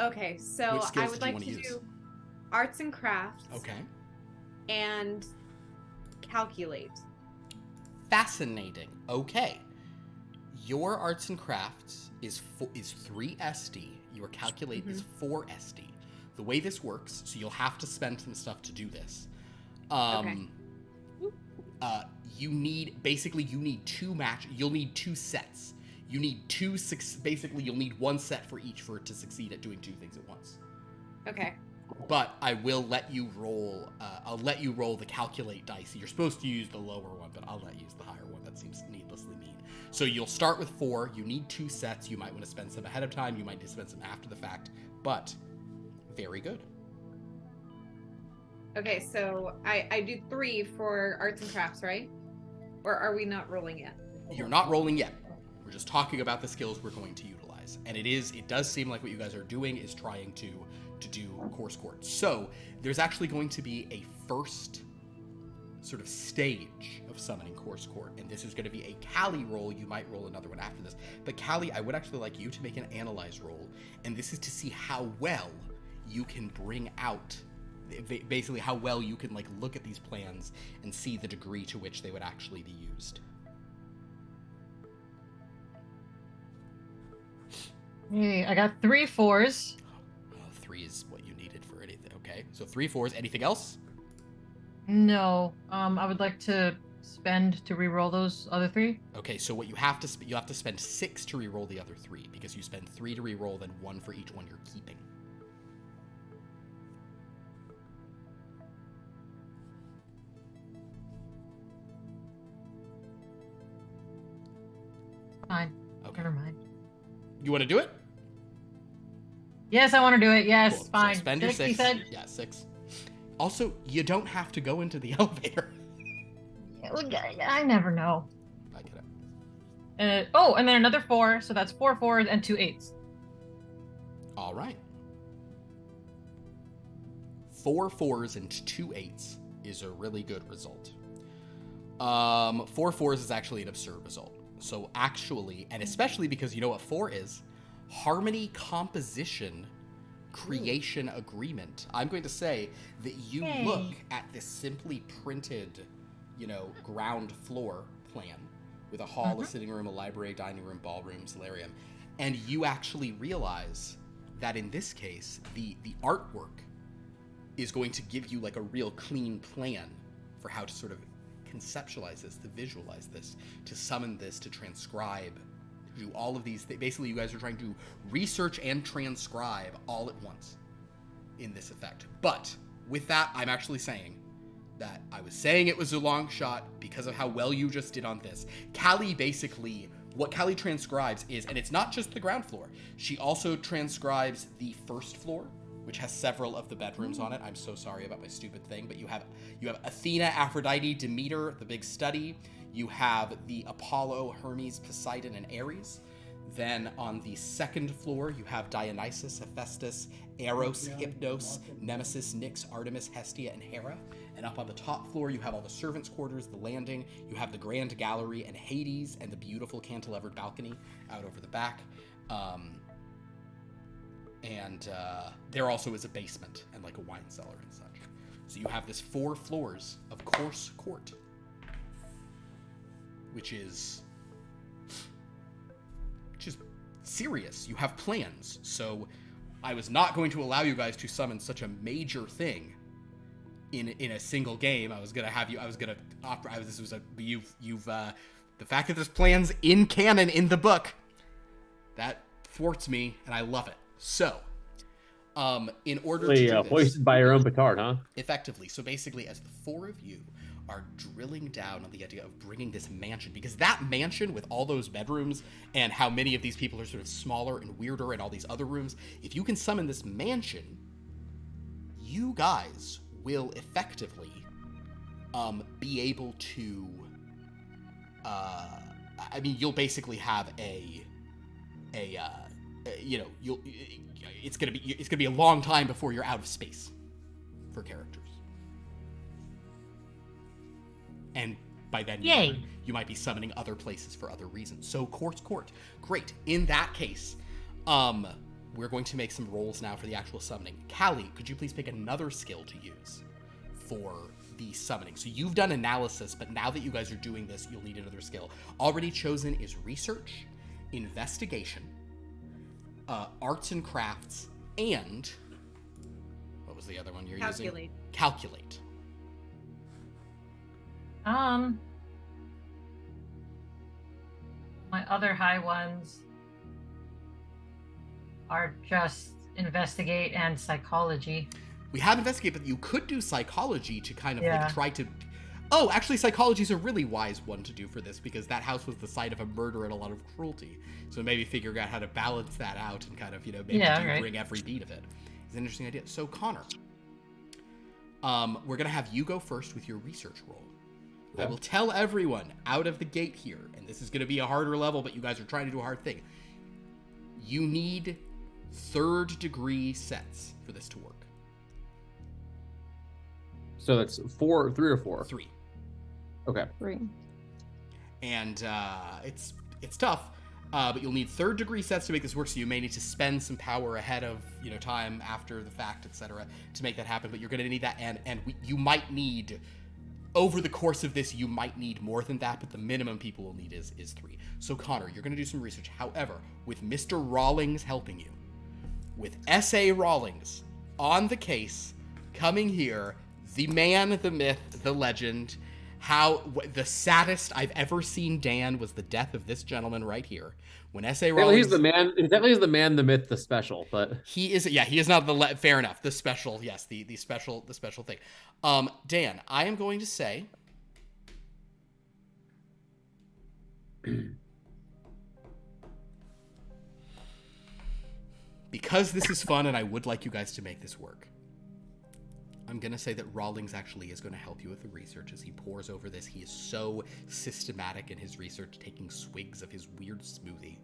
Okay, so I would like to do arts and crafts. Okay. And calculate. Fascinating. Okay. Your arts and crafts is 3 SD. Your calculate is 4 SD. The way this works, so you'll have to spend some stuff to do this. Okay. You need 2 sets. You need you'll need 1 set for each for it to succeed at doing 2 things at once. Okay. But I will let you roll, I'll let you roll the calculate dice. You're supposed to use the lower one, but I'll let you use the higher one. That seems needlessly mean. So you'll start with 4. You need 2 sets. You might want to spend some ahead of time. You might need to spend some after the fact. But very good. Okay, so I do 3 for arts and crafts, right? Or are we not rolling yet? You're not rolling yet. We're just talking about the skills we're going to utilize. And it does seem like what you guys are doing is trying to do course court. So there's actually going to be a first sort of stage of summoning course court, and this is going to be a Callie roll. You might roll another one after this, but Callie, I would actually like you to make an analyze roll, and this is to see how well you can bring out, basically how well you can like look at these plans and see the degree to which they would actually be used. Hey, I got 3 4s. 3 is what you needed for anything. Okay, so 3 4s. Anything else? No. I would like to spend to re-roll those other 3. Okay, so what you have to spend 6 to re-roll the other 3, because you spend 3 to re-roll, then 1 for each one you're keeping. Fine. Okay. Never mind. You want to do it? Yes, I want to do it. Yes, Cool. fine. So spend your 6. You said? Yeah, 6. Also, you don't have to go into the elevator. I never know. I get it. And then another 4, so that's 4 4s and 2 8s. All right. 4 4s and 2 8s is a really good result. 4 4s is actually an absurd result. So actually, and especially because you know what 4 is? Harmony, composition, creation, agreement. I'm going to say that you look at this simply printed, ground floor plan with a hall, a sitting room, a library, dining room, ballroom, solarium, and you actually realize that in this case, the artwork is going to give you like a real clean plan for how to sort of conceptualize this, to visualize this, to summon this, to transcribe, to do all of these things. Basically, you guys are trying to research and transcribe all at once in this effect. But with that, I'm actually saying that I was saying it was a long shot because of how well you just did on this. Callie basically, what Callie transcribes is, and it's not just the ground floor, she also transcribes the first floor, which has several of the bedrooms on it. I'm so sorry about my stupid thing, but you have Athena, Aphrodite, Demeter, the big study. you have the Apollo, Hermes, Poseidon, and Ares. Then on the second floor, you have Dionysus, Hephaestus, Eros, Hypnos, Nemesis, Nyx, Artemis, Hestia, and Hera. And up on the top floor, you have all the servants' quarters, the landing, you have the grand gallery, and Hades, and the beautiful cantilevered balcony out over the back. And there also is a basement and like a wine cellar and such. So you have this 4 floors of course court, which is serious. You have plans. So I was not going to allow you guys to summon such a major thing in a single game. The fact that there's plans in canon in the book, that thwarts me, and I love it. So, in order to do this, hoisted by your own petard, huh? Effectively. So basically, as the 4 of you are drilling down on the idea of bringing this mansion, because that mansion with all those bedrooms and how many of these people are sort of smaller and weirder and all these other rooms, if you can summon this mansion, you guys will effectively be able to you'll basically have it's gonna be a long time before you're out of space for characters. And by then, you might be summoning other places for other reasons. So, court. Great. In that case, we're going to make some rolls now for the actual summoning. Callie, could you please pick another skill to use for the summoning? So you've done analysis, but now that you guys are doing this, you'll need another skill. Already chosen is research, investigation, arts and crafts, and what was the other one you're using? Calculate. My other high ones are just investigate and psychology. We have investigate, but you could do psychology to kind of like try to... Oh, actually, psychology is a really wise one to do for this, because that house was the site of a murder and a lot of cruelty. So maybe figuring out how to balance that out and kind of, bring every beat of it. It's an interesting idea. So, Connor, we're going to have you go first with your research roll. I will tell everyone out of the gate here, and this is going to be a harder level, but you guys are trying to do a hard thing. You need 3rd degree sets for this to work. So that's 3 or 4? 3. Okay. 3. And it's tough, but you'll need 3rd degree sets to make this work, so you may need to spend some power ahead of time after the fact, etc., to make that happen. But you're going to need that, you might need... Over the course of this, you might need more than that, but the minimum people will need is 3. So, Connor, you're going to do some research. However, with Mr. Rawlings helping you, with S.A. Rawlings on the case, coming here, the man, the myth, the legend, the saddest I've ever seen Dan was the death of this gentleman right here. When S.A. Rawlings... He's the man, exactly, the man, the myth, the special, but... He is not fair enough. The special, yes, the special thing. Dan, I am going to say... because this is fun and I would like you guys to make this work, I'm going to say that Rawlings actually is going to help you with the research as he pores over this. He is so systematic in his research, taking swigs of his weird smoothie,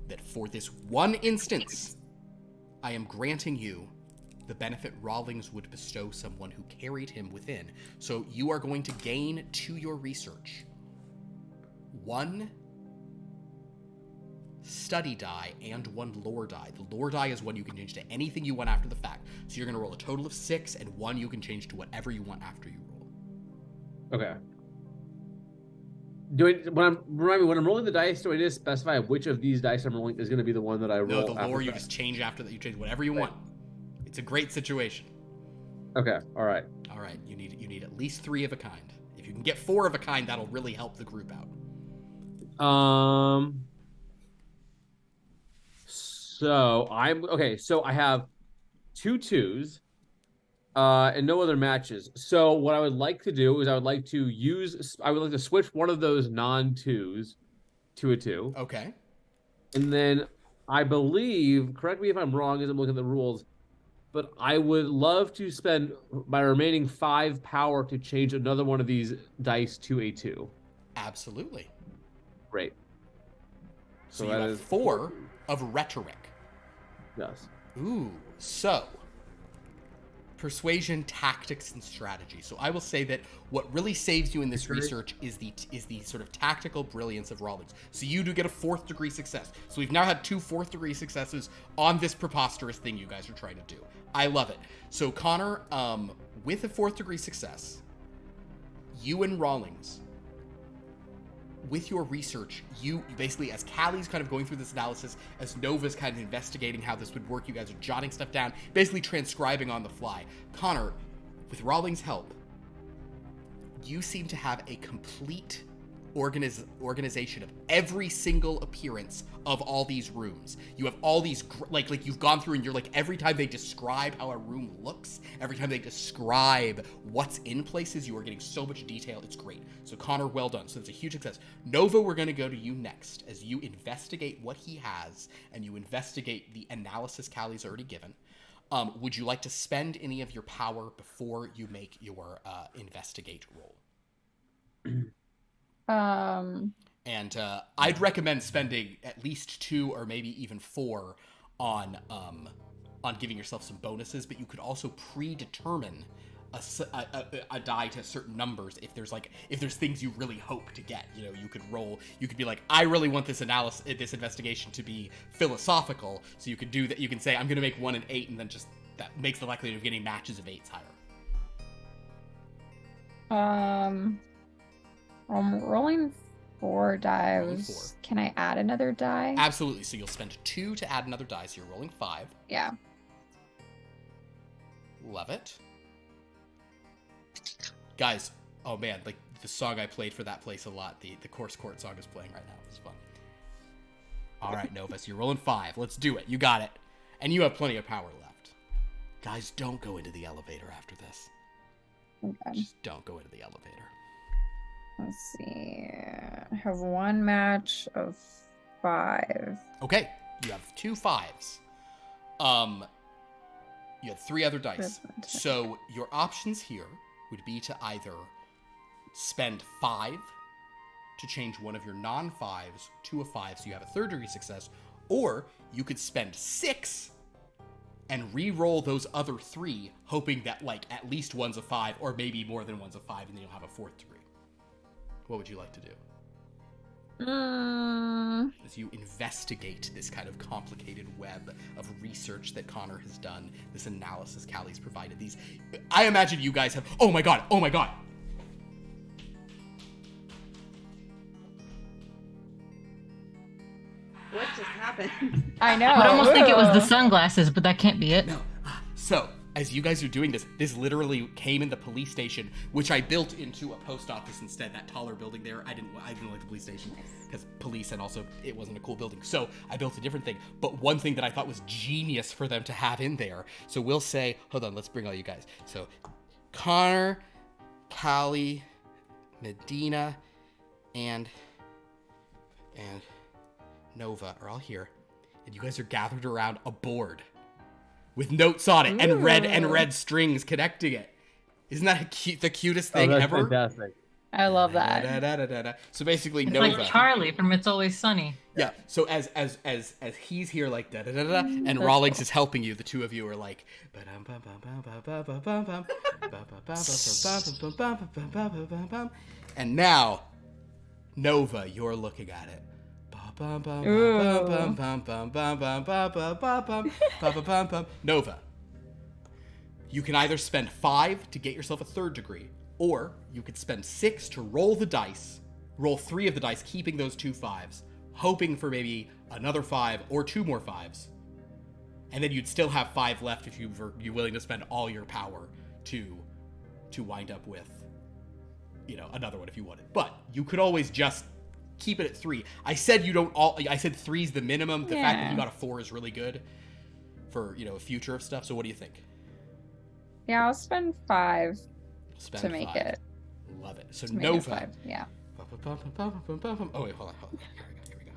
that for this one instance, I am granting you the benefit Rawlings would bestow someone who carried him within. So you are going to gain to your research 1 study die and 1 lore die. The lore die is one you can change to anything you want after the fact. So you're going to roll a total of 6, and 1 you can change to whatever you want after you roll. Okay. When I'm rolling the dice, do I just specify which of these dice I'm rolling is going to be the one that I roll? No, the lore you just change after that. You change whatever you want. It's a great situation. Okay. All right. You need at least 3 of a kind. If you can get 4 of a kind, that'll really help the group out. So I have 2 2s, and no other matches. So what I would like to do is I would like to switch one of those non-2s to a 2. Okay. And then I believe, correct me if I'm wrong as I'm looking at the rules, but I would love to spend my remaining 5 power to change another one of these dice to a 2. Absolutely. Great. So you have 4 of rhetoric. Yes. Ooh, so persuasion, tactics, and strategy. So I will say that what really saves you in this research is the sort of tactical brilliance of Rawlings. So you do get a 4th degree success. So we've now had 2 4th degree successes on this preposterous thing you guys are trying to do. I love it. So Connor, with a 4th degree success, you and Rawlings, with your research, you basically, as Callie's kind of going through this analysis, as Nova's kind of investigating how this would work, you guys are jotting stuff down, basically transcribing on the fly. Connor, with Rawlings' help, you seem to have a complete organization of every single appearance of all these rooms. You have all these, like you've gone through and you're like, every time they describe how a room looks, every time they describe what's in places, you are getting so much detail. It's great. So Connor, well done. So it's a huge success. Nova, we're going to go to you next as you investigate what he has and you investigate the analysis Callie's already given. Would you like to spend any of your power before you make your investigate roll? And I'd recommend spending at least 2 or maybe even 4 on giving yourself some bonuses, but you could also predetermine a die to certain numbers if there's things you really hope to get. You know, you could be like, I really want this investigation to be philosophical, so you could do that. You can say, I'm going to make 1 and 8, and then just that makes the likelihood of getting matches of 8s higher. I'm rolling 4 dice. Can I add another die? Absolutely. So you'll spend 2 to add another die. So you're rolling 5. Yeah. Love it. Guys, oh man, like the song I played for that place a lot, the Course Court song is playing right now. It's fun. All right, Nova, so you're rolling 5. Let's do it. You got it. And you have plenty of power left. Guys, don't go into the elevator after this. Okay. Just don't go into the elevator. Let's see. I have 1 match of 5. Okay, you have 2 5s. You have 3 other dice. So your options here would be to either spend 5 to change one of your non-5s to a 5 so you have a 3rd degree success, or you could spend 6 and re-roll those other 3, hoping that like at least one's a 5 or maybe more than one's a 5, and then you'll have a 4th degree. What would you like to do? As you investigate this kind of complicated web of research that Connor has done, this analysis Callie's provided, these, I imagine you guys have, oh my god! What just happened? I know. I would almost think it was the sunglasses, but that can't be it. No. So, as you guys are doing this literally came in the police station, which I built into a post office instead. That taller building there, I didn't like the police station because police, and also it wasn't a cool building. So I built a different thing. But one thing that I thought was genius for them to have in there. So we'll say, hold on, let's bring all you guys. So Connor, Callie, Medina, and Nova are all here, and you guys are gathered around a board with notes on it and red strings connecting it. Isn't that the cutest thing ever? Fantastic. I love that. So basically, It's Nova, like Charlie from It's Always Sunny. Yeah. So as he's here like da da da da, and Rawlings is helping you. The two of you are like, and now, Nova, you're looking at it. Nova, you can either spend 5 to get yourself a 3rd degree, or you could spend 6 to roll the dice, roll 3 of the dice, keeping those 2 5s, hoping for maybe another 5 or 2 more 5s, and then you'd still have 5 left if you're willing to spend all your power to wind up with, another one if you wanted. But you could always just keep it at 3. I said I said 3's the minimum. The fact that you got a 4 is really good for, future of stuff. So what do you think? Yeah, I'll spend 5 to make 5. it. Love it. So Nova. 5, yeah. Oh wait, hold on. Here we go.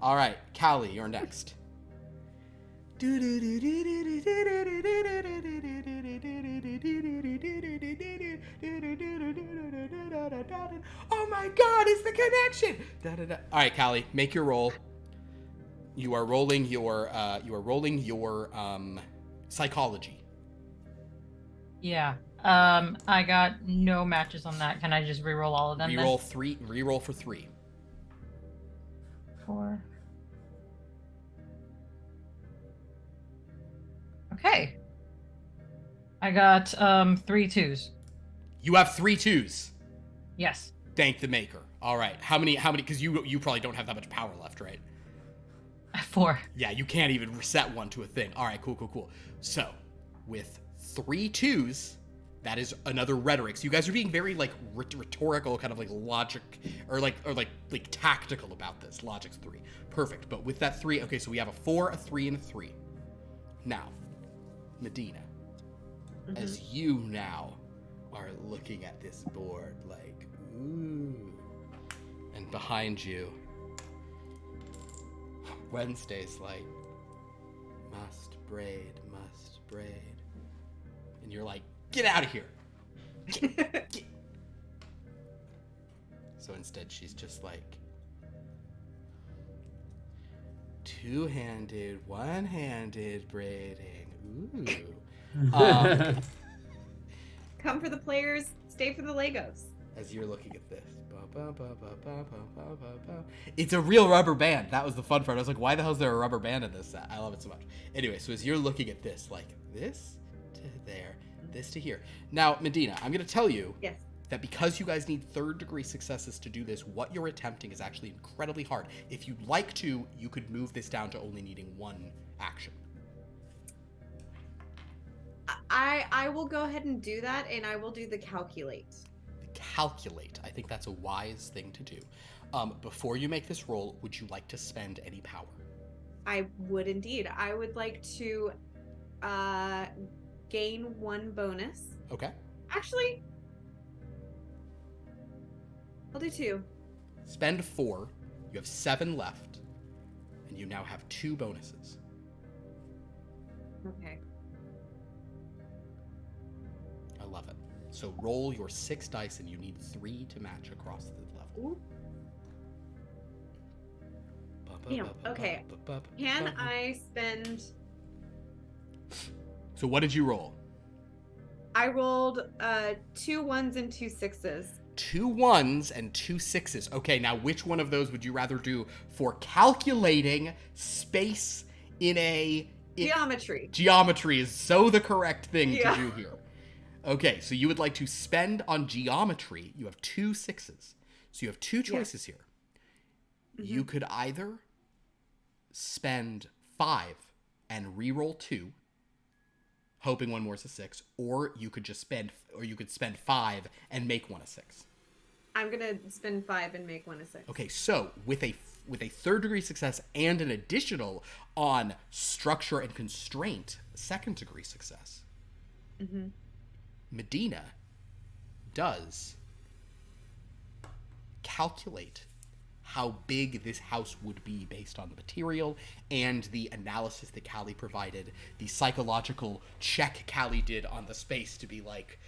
All right, Callie, you're next. Oh my God, it's the connection. All right, Callie, make your roll. You are rolling your psychology. Yeah. I got no matches on that. Can I just reroll all of them? Reroll for 3. 4. Okay. I got 3 2s. You have 3 2s. Yes. Thank the maker. All right. How many cuz you probably don't have that much power left, right? 4. Yeah, you can't even reset one to a thing. All right, cool. So, with 3 2s, that is another rhetoric. So you guys are being very like rhetorical, kind of like logic or like tactical about this. Logic's 3. Perfect. But with that 3, okay, so we have a 4, a 3, and a 3. Now, Medina, as you now are looking at this board like, ooh, and behind you, Wednesday's like, must braid. And you're like, get out of here. Get. So instead, she's just like, two-handed, one-handed braiding. Ooh. Come for the players, stay for the Legos. As you're looking at this. It's a real rubber band. That was the fun part. I was like, why the hell is there a rubber band in this set? I love it so much. Anyway, so as you're looking at this, like this to there, this to here. Now, Medina, I'm going to tell you that because you guys need 3rd-degree successes to do this, what you're attempting is actually incredibly hard. If you'd like to, you could move this down to only needing 1 action. I will go ahead and do that, and I will do the calculate. Calculate. I think that's a wise thing to do. Before you make this roll, would you like to spend any power? I would indeed. I would like to gain 1 bonus. Okay. Actually, I'll do 2. Spend 4. You have 7 left, and you now have 2 bonuses. Okay. I love it. So roll your 6 dice, and you need 3 to match across the level. Ooh. Damn. Okay. Can I spend... So what did you roll? I rolled 2 1s and 2 6s. 2 1s and 2 6s. Okay, now which one of those would you rather do for calculating space in a... Geometry. Geometry is so the correct thing to do here. Okay, so you would like to spend on geometry. You have 2 6s. So you have 2 choices here. You could either spend 5 and re-roll 2, hoping one more is a 6, or you could spend 5 and make one a 6. I'm gonna spend 5 and make one a 6. Okay, so with a 3rd-degree success and an additional on structure and constraint, 2nd-degree success. Medina does calculate how big this house would be based on the material and the analysis that Callie provided, the psychological check Callie did on the space to be like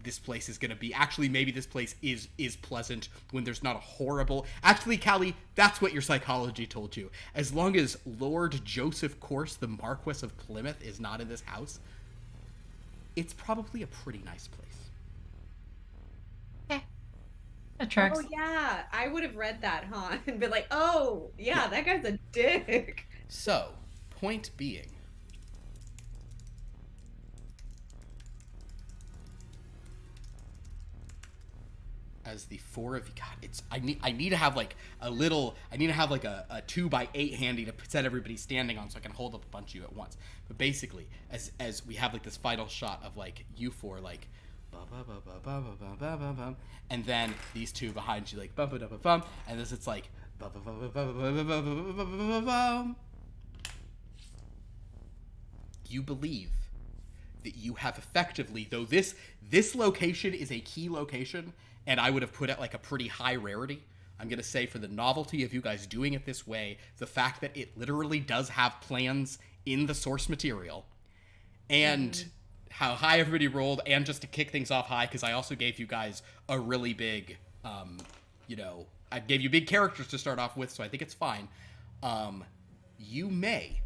this place is gonna be, actually maybe this place is pleasant when there's not a horrible, actually Callie, that's what your psychology told you. As long as Lord Joseph Corse, the Marquess of Plymouth, is not in this house, it's probably a pretty nice place. That tracks. Oh yeah, I would have read that, huh? And been like, oh yeah, that guy's a dick. So, point being, as the 4 of you, God, it's I need to have like a 2x8 handy to set everybody standing on so I can hold up a bunch of you at once. But basically, as we have like this final shot of like you 4 like and then these 2 behind you like and this it's like you believe that you have effectively, though this location is a key location and I would have put it like a pretty high rarity. I'm going to say for the novelty of you guys doing it this way, the fact that it literally does have plans in the source material, and how high everybody rolled, and just to kick things off high, because I also gave you guys a really big, I gave you big characters to start off with, so I think it's fine. You may,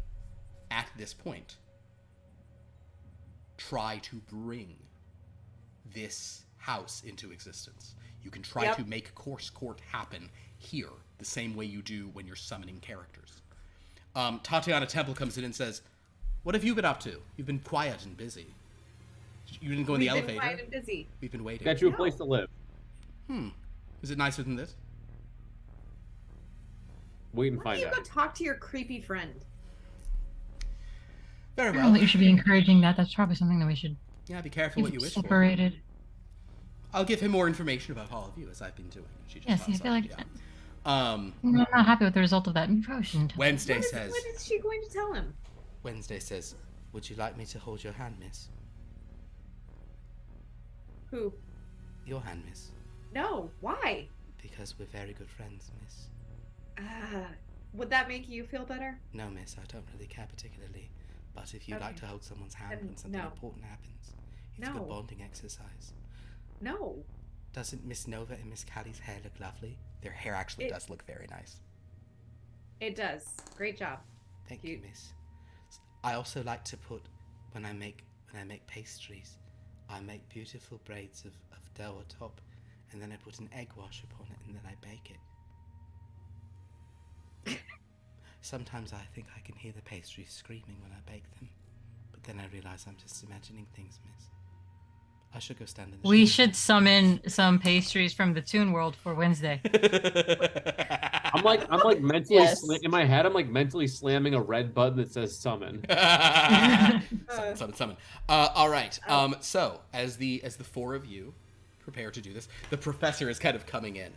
at this point, try to bring this house into existence. You can try to make Course Court happen here, the same way you do when you're summoning characters. Tatiana Temple comes in and says, "What have you been up to? You've been quiet and busy. You didn't go in the elevator." We've been quiet and busy. We've been waiting. Got you a place to live. Is it nicer than this? Wait and Why find don't you out. go talk to your creepy friend? Very I don't well. think you should be encouraging that. That's probably something that we should Yeah, be careful what you wish for. separated. I'll give him more information about all of you, as I've been doing. She just Yes, pops I feel up, like yeah. I'm not happy with the result of that. You probably shouldn't. Tell Wednesday says, What is she going to tell him? Wednesday says, "Would you like me to hold your hand, miss? Who? Your hand, miss. No. Why? Because we're very good friends, miss." Would that make you feel better? No, miss, I don't really care particularly. But if you'd like Okay. to hold someone's hand Then when something no. important happens, it's a No. good bonding exercise. No. Doesn't Miss Nova and Miss Callie's hair look lovely? their hair actually does look very nice. It does. Great job. Thank Cute. you, miss. I also like to put, when I make pastries, I make beautiful braids of dough on top, and then I put an egg wash upon it, and then I bake it. Sometimes I think I can hear the pastries screaming when I bake them, but then I realize I'm just imagining things, miss. I should go stand in the We shower. should summon some pastries from the Toon World for Wednesday. I'm like mentally Yes. in my head. I'm like mentally slamming a red button that says summon. Summon. All right. So as the four of you prepare to do this, the professor is kind of coming in.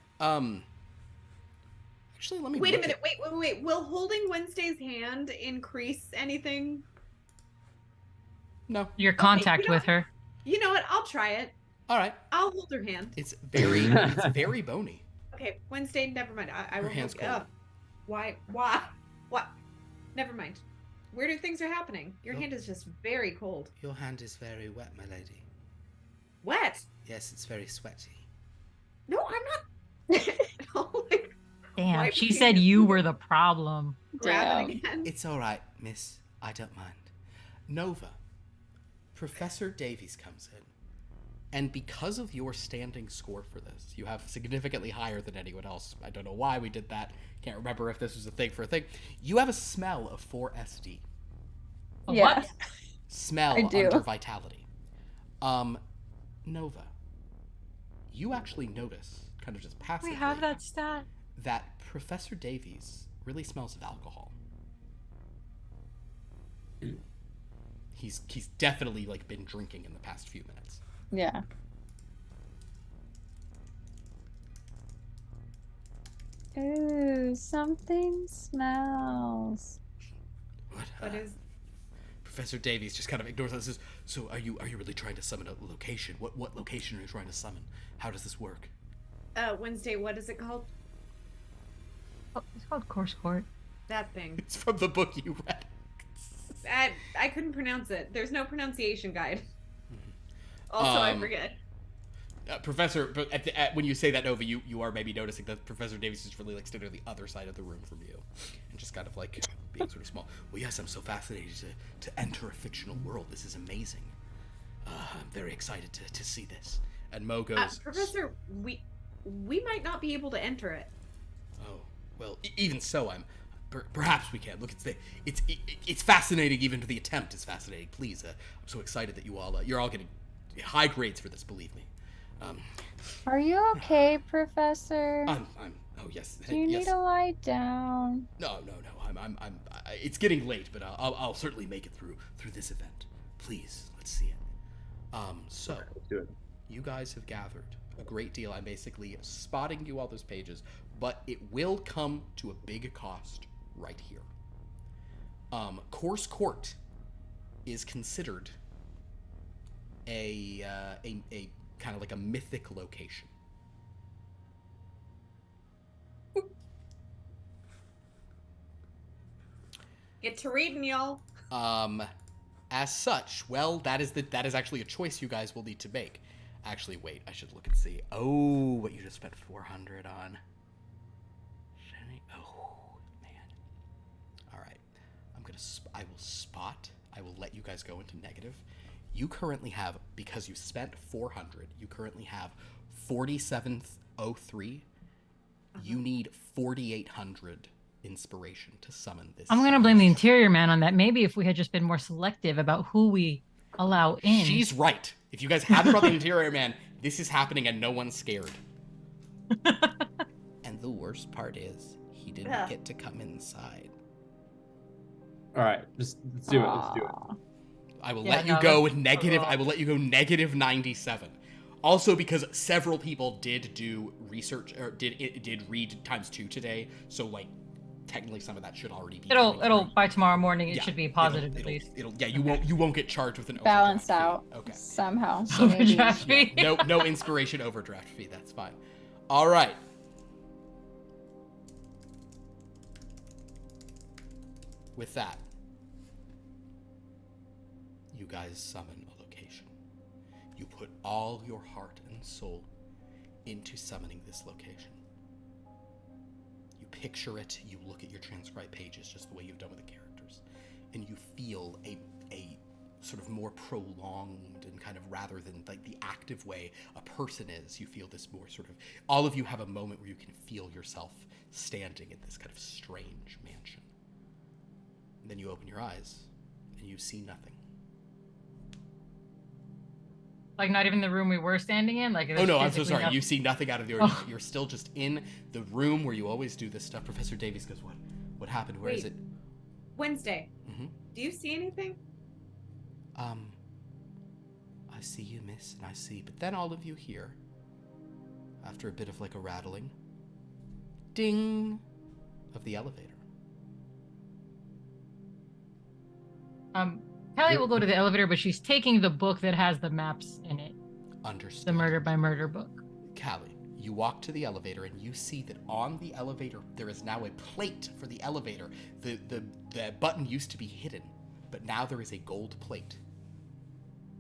Actually, let me Wait a look minute. Wait. Will holding Wednesday's hand increase anything? No. Your contact you know with her. You know what? I'll try it. All right. I'll hold her hand. It's very bony. Okay, Wednesday. Never mind. I Her will. hand's hold- cold. Why? What? Never mind. Weirder things are happening. Your hand is just very cold. Your hand is very wet, my lady. Wet? Yes, it's very sweaty. No, I'm not. Oh my- Damn, Why she would said you- you were the problem. Grab it again. It's all right, miss. I don't mind. Nova, Professor Davies comes in, and because of your standing score for this, you have significantly higher than anyone else. I don't know why we did that. Can't remember if this was a thing for a thing. You have a smell of 4SD. Yeah. What? Smell I do. under vitality. Nova, you actually notice, kind of just passively, We have that stat. that Professor Davies really smells of alcohol. He's definitely like been drinking in the past few minutes. Yeah. Ooh, something smells. What is? Professor Davies just kind of ignores us. Says, "So are you really trying to summon a location? What location are you trying to summon? How does this work?" Wednesday. What is it called? Oh, it's called Course Court. That thing. It's from the book you read. I couldn't pronounce it. There's no pronunciation guide. Also, I forget. Professor, but when you say that, Nova, you are maybe noticing that Professor Davies is really like standing on the other side of the room from you, and just kind of like being sort of small. Well, yes, I'm so fascinated to enter a fictional world. This is amazing. I'm very excited to see this. And Mo goes, Professor, we might not be able to enter it. "Oh, well, even so, perhaps we can. Look, it's fascinating. Even to the attempt is fascinating. Please, I'm so excited that you're all getting high grades for this. Believe me." Are you okay, Professor? Oh yes. Do you yes. need to lie down? No. It's getting late, but I'll certainly make it through this event. Please, let's see it. So Let's do it. you guys have gathered a great deal. I'm basically spotting you all those pages, but it will come to a big cost right here. Course Court is considered a kind of like a mythic location. Get to reading, y'all. As such, well, that is actually a choice you guys will need to make. Actually, wait, I should look and see. Oh, what you just spent 400 on. Oh, man. All right. I will spot. I will let you guys go into negative. You currently have, because you spent 400, you currently have 4703. You need 4800 inspiration to summon this. I'm gonna blame the interior man on that. Maybe if we had just been more selective about who we allow in. She's right. If you guys hadn't brought the interior man, this is happening and no one's scared. And the worst part is, he didn't get to come inside. All right, let's do it. Let's do it. I will let you go with negative. I will let you go negative 97. Also, because several people did do research or did read ×2 today, so like technically some of that should already be. It'll by tomorrow morning. It should be positive at least. You won't get charged with an balance overdraft out. Okay. Somehow. Overdraft fee. No inspiration overdraft fee. That's fine. All right. With that, you guys summon a location. You put all your heart and soul into summoning this location. You picture it, you look at your transcribed pages just the way you've done with the characters, and you feel a sort of more prolonged and kind of, rather than like the active way a person is, you feel this more sort of, all of you have a moment where you can feel yourself standing in this kind of strange mansion. And then you open your eyes and you see nothing. Like not even the room we were standing in? Like oh no, I'm so sorry. Nothing. You see nothing out of the ordinary. You're still just in the room where you always do this stuff. Professor Davies goes, What happened? Where is it? Wednesday. Mm-hmm. Do you see anything? I see you, miss, and I see. But then all of you hear, after a bit of like a rattling, ding of the elevator. Callie will go to the elevator, but she's taking the book that has the maps in it. Understood. The Murder by Murder book. Callie, you walk to the elevator and you see that on the elevator there is now a plate for the elevator. The button used to be hidden, but now there is a gold plate.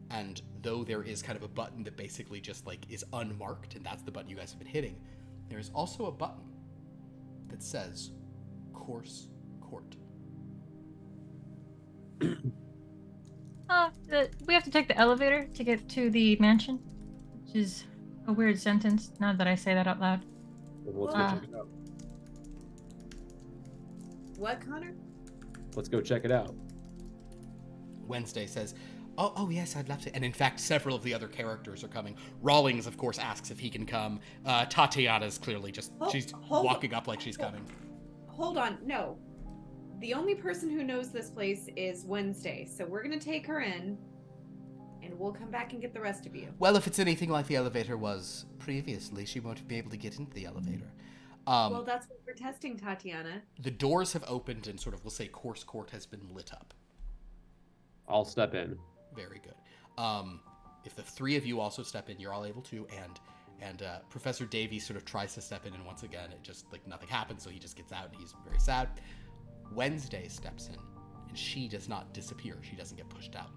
And though there is kind of a button that basically just like is unmarked, and that's the button you guys have been hitting, there is also a button that says Course Court. We have to take the elevator to get to the mansion, which is a weird sentence now that I say that out loud. Well, let's go check it out. What, Connor? Let's go check it out. Wednesday says, Oh yes, I'd love to. And in fact, several of the other characters are coming. Rawlings, of course, asks if he can come. Tatiana's clearly just, she's walking up like she's coming. Hold on, no. The only person who knows this place is Wednesday, so we're going to take her in, and we'll come back and get the rest of you. Well, if it's anything like the elevator was previously, she won't be able to get into the elevator. Well, that's what we're testing, Tatiana. The doors have opened and sort of, we'll say, Course Court has been lit up. I'll step in. Very good. If the three of you also step in, you're all able to, and Professor Davies sort of tries to step in, and once again, it just, like, nothing happens, so he just gets out, and he's very sad. Wednesday steps in, and she does not disappear. She doesn't get pushed out.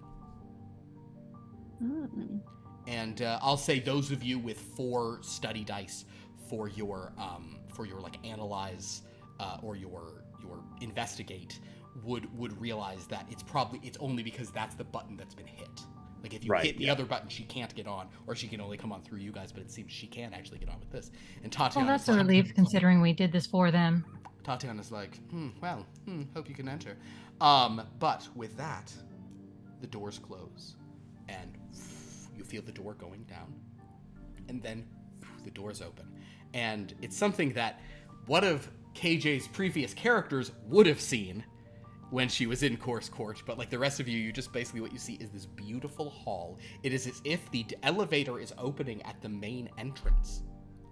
Mm. And I'll say those of you with 4 study dice for your like analyze or your investigate would realize that it's only because that's the button that's been hit. Like if you hit the other button, she can't get on, or she can only come on through you guys. But it seems she can actually get on with this. And Tatiana. Well, that's a relief considering we did this for them. Tatiana's like, hope you can enter. But with that, the doors close, and you feel the door going down, and then the doors open. And it's something that one of KJ's previous characters would have seen when she was in Course Court, but like the rest of you just basically what you see is this beautiful hall. It is as if the elevator is opening at the main entrance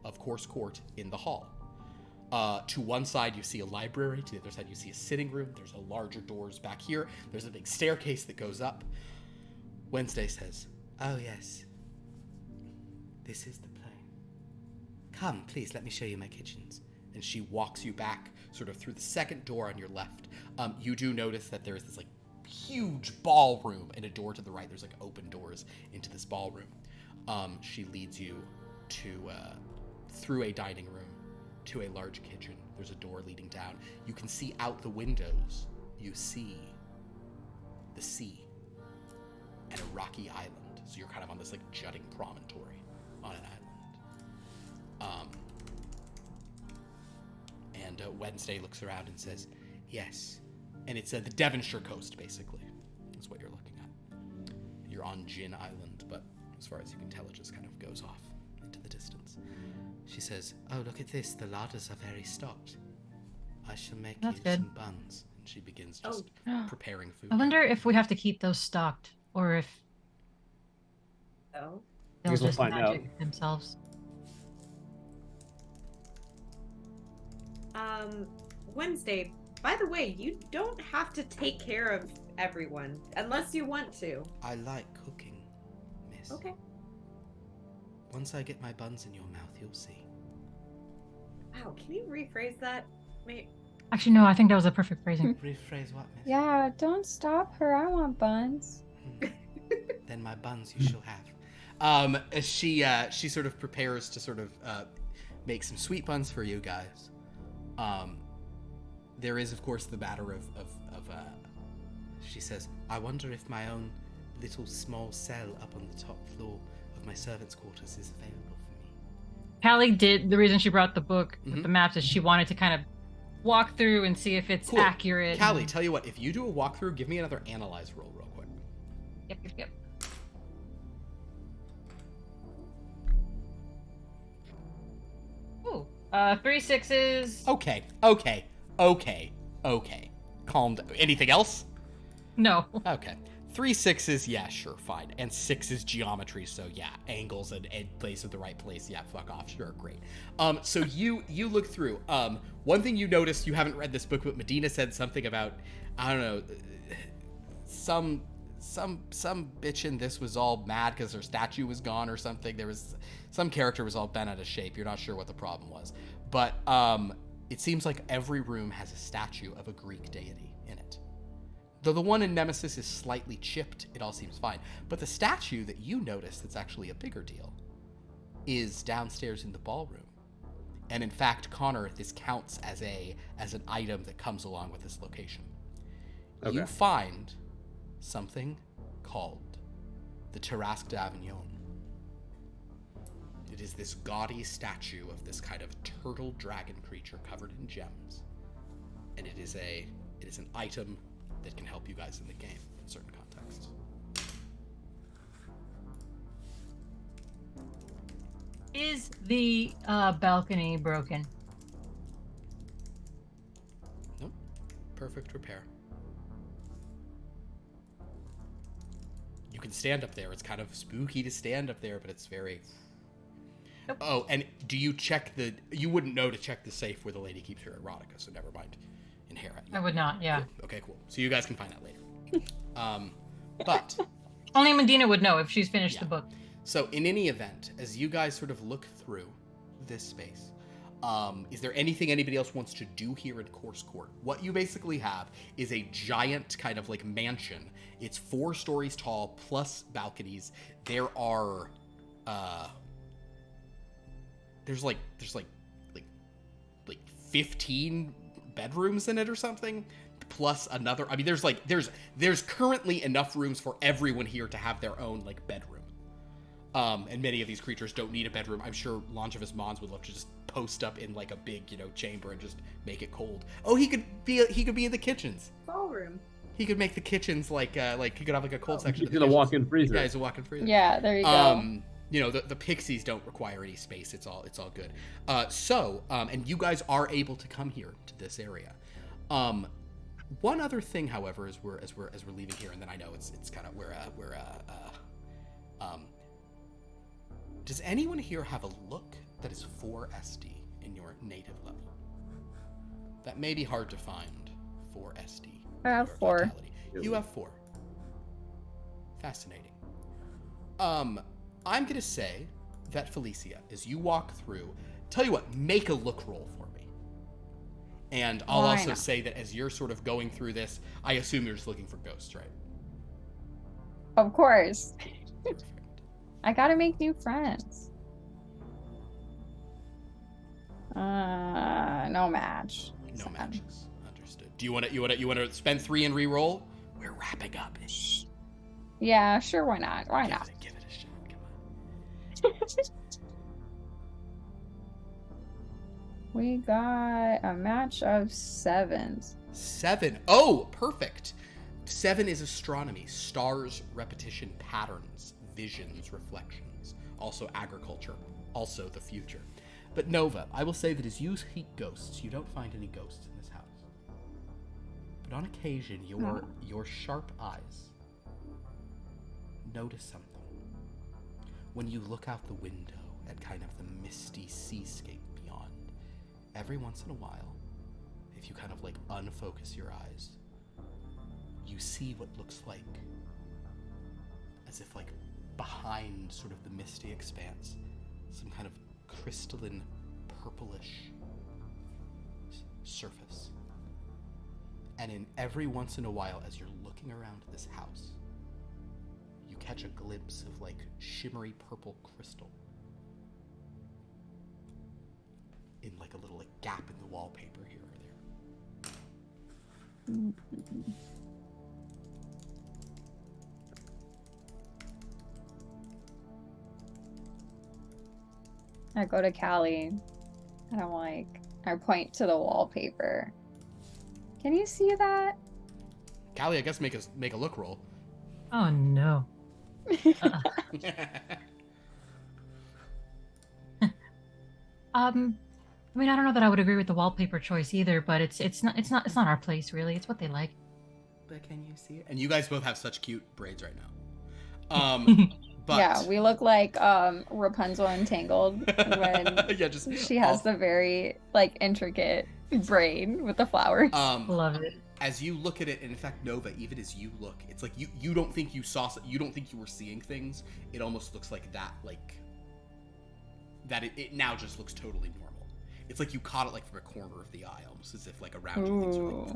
of Course Court in the hall. To one side, you see a library. To the other side, you see a sitting room. There's a larger doors back here. There's a big staircase that goes up. Wednesday says, Oh, yes. This is the plane. Come, please, let me show you my kitchens. And she walks you back sort of through the second door on your left, you do notice that there is this like huge ballroom and a door to the right. There's like open doors into this ballroom. She leads you to through a dining room to a large kitchen. There's a door leading down. You can see out the windows. You see the sea and a rocky island. So you're kind of on this like jutting promontory on an island. And Wednesday looks around and says, yes. And it's the Devonshire coast, basically, is what you're looking at. You're on Gin Island, but as far as you can tell, it just kind of goes off into the distance. She says, oh, look at this. The larders are very stocked. I shall make you some buns. And she begins just preparing food. I wonder if we have to keep those stocked, or if they'll just find magic out themselves. Wednesday, by the way, you don't have to take care of everyone unless you want to. I like cooking, miss. Okay. Once I get my buns in your mouth, you'll see. Wow, can you rephrase that? Actually, no, I think that was a perfect phrasing. Rephrase what, miss? Yeah, don't stop her. I want buns. Then my buns you shall have. As she sort of prepares to sort of make some sweet buns for you guys. There is, of course, the matter of She says, I wonder if my own little small cell up on the top floor of my servants' quarters is available for me. Callie did. The reason she brought the book with the maps is she wanted to kind of walk through and see if it's accurate. Callie, tell you what, if you do a walkthrough, give me another analyze roll real quick. Yep. Ooh, 3 6s. Okay. Calm down. Anything else? No. Okay. 3 6s, yeah, sure, fine. And 6 is geometry, so yeah, angles and place at the right place, yeah, fuck off, sure, great. So you look through. One thing you noticed, you haven't read this book, but Medina said something about, I don't know, some bitch in this was all mad because her statue was gone or something. There was some character was all bent out of shape. You're not sure what the problem was, but it seems like every room has a statue of a Greek deity in it. Though the one in Nemesis is slightly chipped, it all seems fine. But the statue that you notice that's actually a bigger deal is downstairs in the ballroom. And in fact, Connor, this counts as an item that comes along with this location. Okay. You find something called the Tarasque d'Avignon. It is this gaudy statue of this kind of turtle dragon creature covered in gems. And it is an item that can help you guys in the game in certain contexts. Is the balcony broken? Nope. Perfect repair. You can stand up there. It's kind of spooky to stand up there, but it's very... Nope. Oh, and do you check you wouldn't know to check the safe where the lady keeps her erotica, so never mind. In Hera. I would not, yeah. Cool. Okay, cool. So you guys can find that later. But... Only Medina would know if she's finished the book. So in any event, as you guys sort of look through this space, is there anything anybody else wants to do here in Course Court? What you basically have is a giant kind of like mansion. It's 4 stories tall plus balconies. There are there's like 15 bedrooms in it or something, plus another. I mean, there's currently enough rooms for everyone here to have their own like bedroom. And many of these creatures don't need a bedroom. I'm sure Longevous Mons would love to just post up in like a big, chamber and just make it cold. Oh, he could be in the kitchens. Ballroom. He could make the kitchens like he could have like a cold section. He's gonna walk-in freezer. Yeah, he's a walk-in freezer. Yeah, there you go. The pixies don't require any space. It's all good. And you guys are able to come here to this area. One other thing, however, as we're leaving here, and then I know it's kind of does anyone here have a look that is 4 SD in your native level? That may be hard to find 4 SD. I have 4. Vitality. You have 4. Fascinating. I'm gonna say that Felicia, as you walk through, tell you what, make a look roll for me. And I'll also say that as you're sort of going through this, I assume you're just looking for ghosts, right? Of course. I gotta make new friends. No match. No matches. Understood. Do you want to spend 3 and re-roll? We're wrapping up. Yeah, sure. Why not? Why not? Give it a shot. Come on. We got a match of 7s. 7. Oh, perfect. 7 is astronomy, stars, repetition, patterns, visions, reflections, also agriculture, also the future. But Nova, I will say that as you seek ghosts, you don't find any ghosts in this house. But on occasion, your sharp eyes notice something. When you look out the window at kind of the misty seascape beyond, every once in a while, if you kind of like unfocus your eyes, you see what looks like as if like behind sort of the misty expanse, some kind of crystalline purplish surface. And in every once in a while, as you're looking around this house, you catch a glimpse of like shimmery purple crystal in like a little like gap in the wallpaper here or there. I go to Callie and I point to the wallpaper. Can you see that? Callie, I guess make a look roll. Oh no. I mean, I don't know that I would agree with the wallpaper choice either, but it's not our place really. It's what they like. But can you see it? And you guys both have such cute braids right now. But yeah, we look like Rapunzel in Tangled when she has the very like intricate braid with the flowers. Love it. As you look at it, and in fact, Nova, even as you look, it's like you don't think you saw, you don't think you were seeing things. It almost looks like that, it now just looks totally normal. It's like you caught it like from a corner of the eye, almost as if like around you things were like.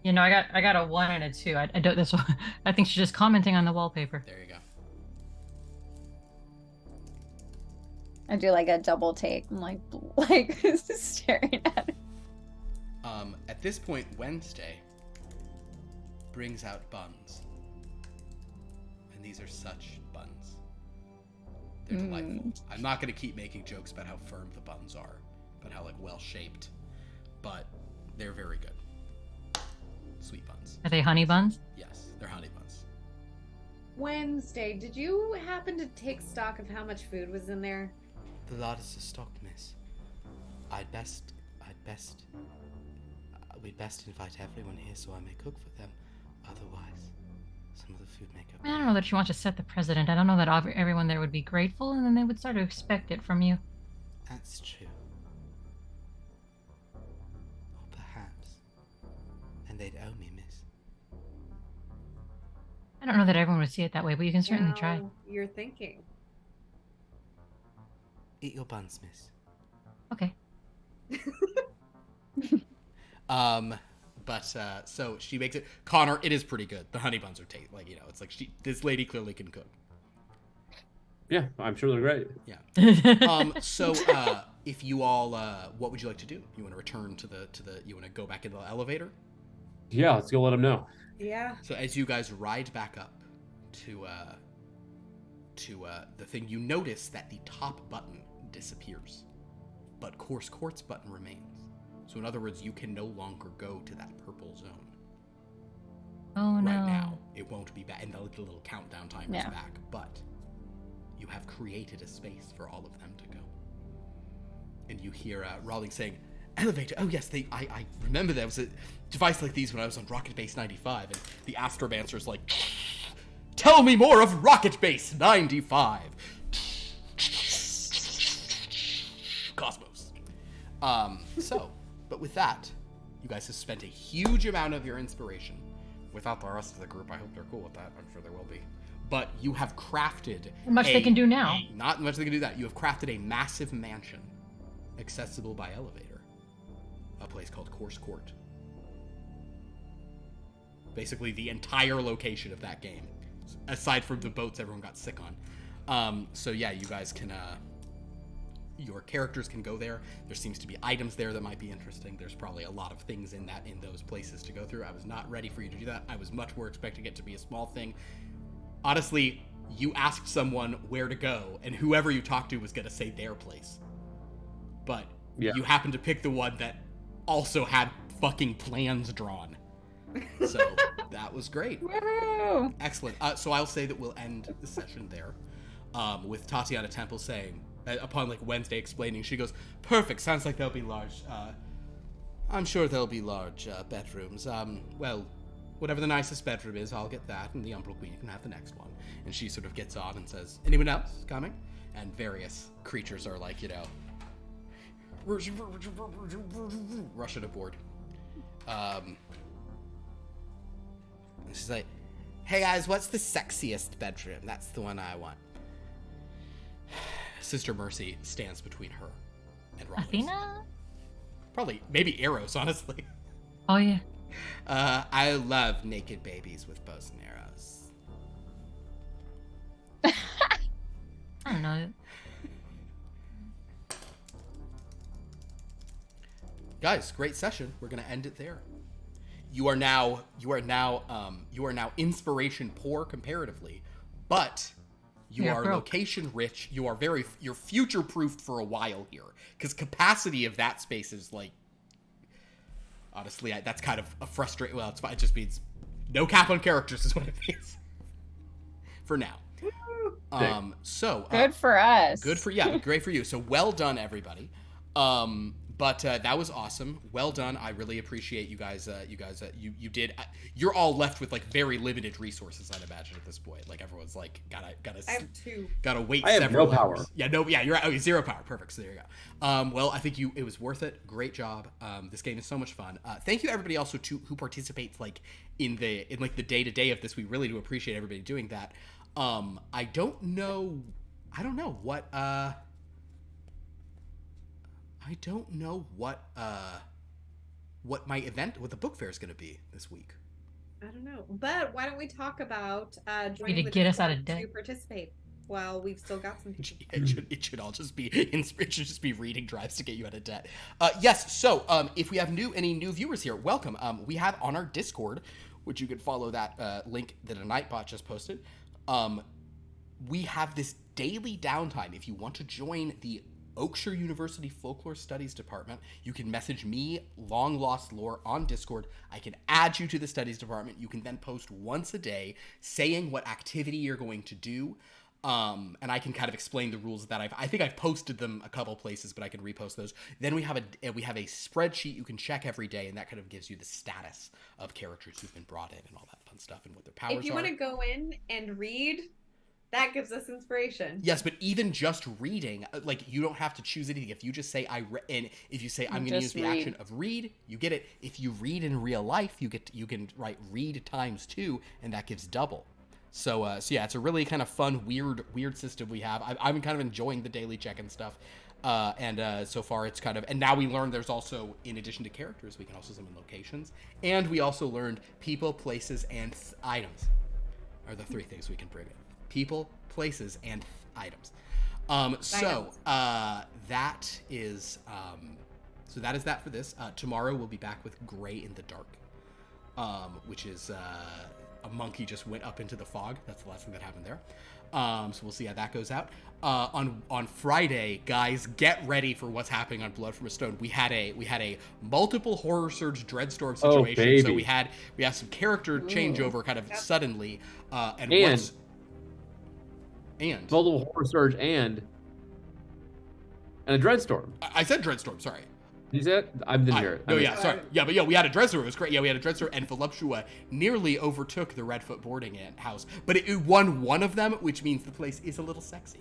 You know, I got a 1 and a 2. I don't this one. I think she's just commenting on the wallpaper. There you go. I do like a double take. I'm like staring at it. At this point, Wednesday brings out buns. And these are such buns. They're delightful. I'm not going to keep making jokes about how firm the buns are, but how like well shaped. But they're very good. Sweet buns. Are they honey buns? Yes, they're honey buns. Wednesday, did you happen to take stock of how much food was in there? The largest is stocked, miss. We'd best invite everyone here so I may cook for them. Otherwise, some of the food may go. I don't know that you want to set the precedent. I don't know that everyone there would be grateful, and then they would start to expect it from you. That's true. Or perhaps. And they'd owe me, miss. I don't know that everyone would see it that way, but you can certainly try. You're thinking. Eat your buns, miss. Okay. So she makes it. Connor, it is pretty good. The honey buns are it's like this lady clearly can cook. Yeah, I'm sure they're great. Yeah. So if you all, what would you like to do? You want to return to the, you want to go back into the elevator? Yeah, let's go let them know. Yeah. So as you guys ride back up to the thing, you notice that the top button disappears, but Coarse Quartz button remains. So in other words, you can no longer go to that purple zone. Oh no. Right now, it won't be back, and the little countdown timer is back, but you have created a space for all of them to go. And you hear Rawlings saying, "Elevator, oh yes, I remember there was a device like these when I was on Rocket Base 95, and the Astromancer's like, tell me more of Rocket Base 95. Cosmos. But with that, you guys have spent a huge amount of your inspiration. Without the rest of the group, I hope they're cool with that. I'm sure they will be. But you have crafted much they can do now. Not much they can do that. You have crafted a massive mansion. accessible by elevator. A place called Course Court. Basically the entire location of that game, aside from the boats everyone got sick on. So yeah, you guys can, your characters can go there. There seems to be items there that might be interesting. There's probably a lot of things in those places to go through. I was not ready for you to do that. I was much more expecting it to be a small thing. Honestly, you asked someone where to go, and whoever you talked to was going to say their place. But you happened to pick the one that also had fucking plans drawn. So that was great. Woo! Excellent. So I'll say that we'll end the session there, with Tatiana Temple saying, upon like Wednesday explaining, she goes, "Perfect. Sounds like there'll be large. I'm sure there'll be large bedrooms. Well, whatever the nicest bedroom is, I'll get that, and the Umbral Queen can have the next one." And she sort of gets on and says, "Anyone else coming?" And various creatures are like, rushing aboard. And she's like, "Hey guys, what's the sexiest bedroom? That's the one I want." Sister Mercy stands between her and Rollins. Athena? Probably, maybe Eros, honestly. Oh, yeah. I love naked babies with bows and arrows. I don't know. Guys, great session. We're gonna end it there. You are now inspiration poor comparatively, but you are broke. Location rich. You're future proofed for a while here, because capacity of that space is like, honestly, that's kind of a frustrating. Well, it's fine. It just means no cap on characters is what it means for now. So good for us. Great for you. So well done, everybody. But that was awesome. Well done. I really appreciate you guys. You did. You're all left with like very limited resources, I'd imagine at this point. Like everyone's like gotta. I have 2. Gotta wait. I have several no power. hours. Yeah, you're at 0 power. Perfect. So there you go. Well, I think it was worth it. Great job. This game is so much fun. Thank you everybody also who participates like in the day to day of this. We really do appreciate everybody doing that. I don't know what the book fair is going to be this week. I don't know, but why don't we talk about joining to get us out of debt to participate? Well, we've still got some people. It should all just be reading drives to get you out of debt. Yes. So if we have any new viewers here, welcome. We have on our Discord, which you could follow that link that a Nightbot just posted. We have this daily downtime. If you want to join the Oakshire University Folklore Studies Department, you can message me, Long Lost Lore, on Discord. I can add you to the studies department. You can then post once a day saying what activity you're going to do. And I can kind of explain the rules that I think I've posted them a couple places, but I can repost those. Then we have a spreadsheet you can check every day, and that kind of gives you the status of characters who've been brought in and all that fun stuff and what their powers are. If you want to go in and read, that gives us inspiration. Yes, but even just reading, like, you don't have to choose anything. If you just say and if you say I'm going to use the action of read, you get it. If you read in real life, you can write read ×2, and that gives double. So yeah, it's a really kind of fun, weird system we have. I'm kind of enjoying the daily check-in stuff. And so far it's kind of, and now we learned there's also, in addition to characters, we can also summon locations. And we also learned people, places, and items are the 3 things we can bring in. People, places, and items. That is that for this. Tomorrow we'll be back with Gray in the Dark, which is a monkey just went up into the fog. That's the last thing that happened there. So we'll see how that goes out. On Friday, guys, get ready for what's happening on Blood from a Stone. We had a multiple Horror Surge Dreadstorm situation. So we had some character changeover kind of suddenly, and multiple Horror Surge and a Dreadstorm. I said Dreadstorm, sorry. You said? I didn't hear it. No, yeah, sorry. Yeah, but yeah, we had a Dreadstorm. It was great. Yeah, we had a Dreadstorm, and Voluptua nearly overtook the Redfoot boarding house. But it won one of them, which means the place is a little sexy.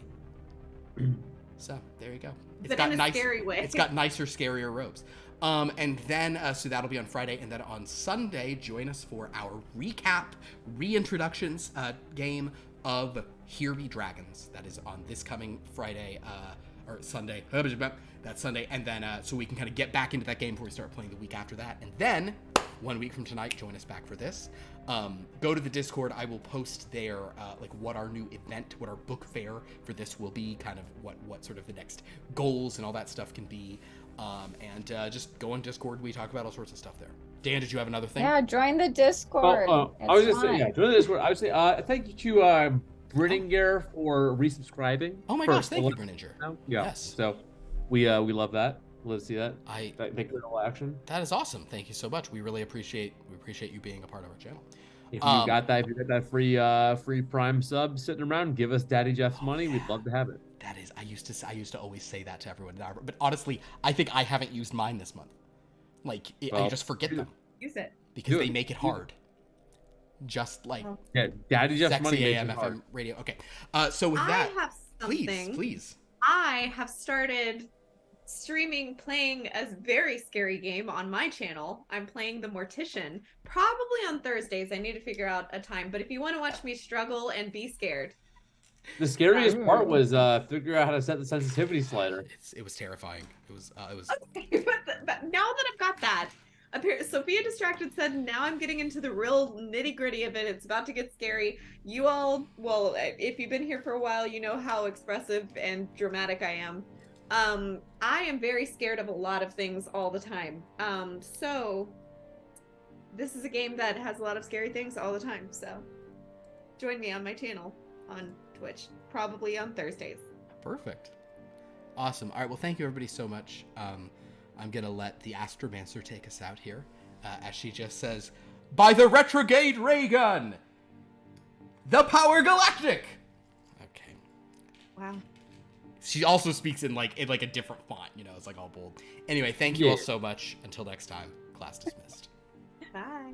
So, there you go. But in a scary way. It's got nicer, scarier robes. And then, so that'll be on Friday. And then on Sunday, join us for our reintroductions game of Here Be Dragons. That is on this coming Friday, or Sunday. That's Sunday, and then so we can kind of get back into that game before we start playing the week after that, and then 1 week from tonight, join us back for this. Go to the Discord. I will post there like what our new event, what our book fair for this will be, kind of what sort of the next goals and all that stuff can be. And just go on Discord. We talk about all sorts of stuff there. Dan, did you have another thing? Yeah, join the Discord. I was just saying, yeah, join the Discord. I would say thank you to Brittinger for resubscribing. Oh my gosh, thank you, Brittinger. Yeah. Yes. So we love that. Love to see that. Thank you for all action. That is awesome. Thank you so much. We really appreciate you being a part of our channel. If you got that free Prime sub sitting around, give us Daddy Jeff's money. Yeah. We'd love to have it. That is, I used to always say that to everyone, but honestly, I think I haven't used mine this month. Like, I just forget them. Use it. Because they make it hard. Just like Daddy Jeff's money AM FM radio. Okay. So with that, I have something. Please. I have started playing a very scary game on my channel. I'm playing The Mortician, probably on Thursdays. I need to figure out a time, but if you want to watch me struggle and be scared. The scariest part was figure out how to set the sensitivity slider. It was terrifying. It was. Okay, but now that I've got that, Sophia Distracted said, now I'm getting into the real nitty gritty of it. It's about to get scary. You all, well, if you've been here for a while, you know how expressive and dramatic I am. I am very scared of a lot of things all the time. So this is a game that has a lot of scary things all the time. So join me on my channel on Twitch, probably on Thursdays. Perfect. Awesome. All right. Well, thank you everybody so much. I'm going to let the Astromancer take us out here, as she just says, by the retrograde ray gun, the Power Galactic. Okay. Wow. She also speaks in like a different font, you know, it's like all bold. Anyway, thank you all so much. Until next time, class dismissed. Bye.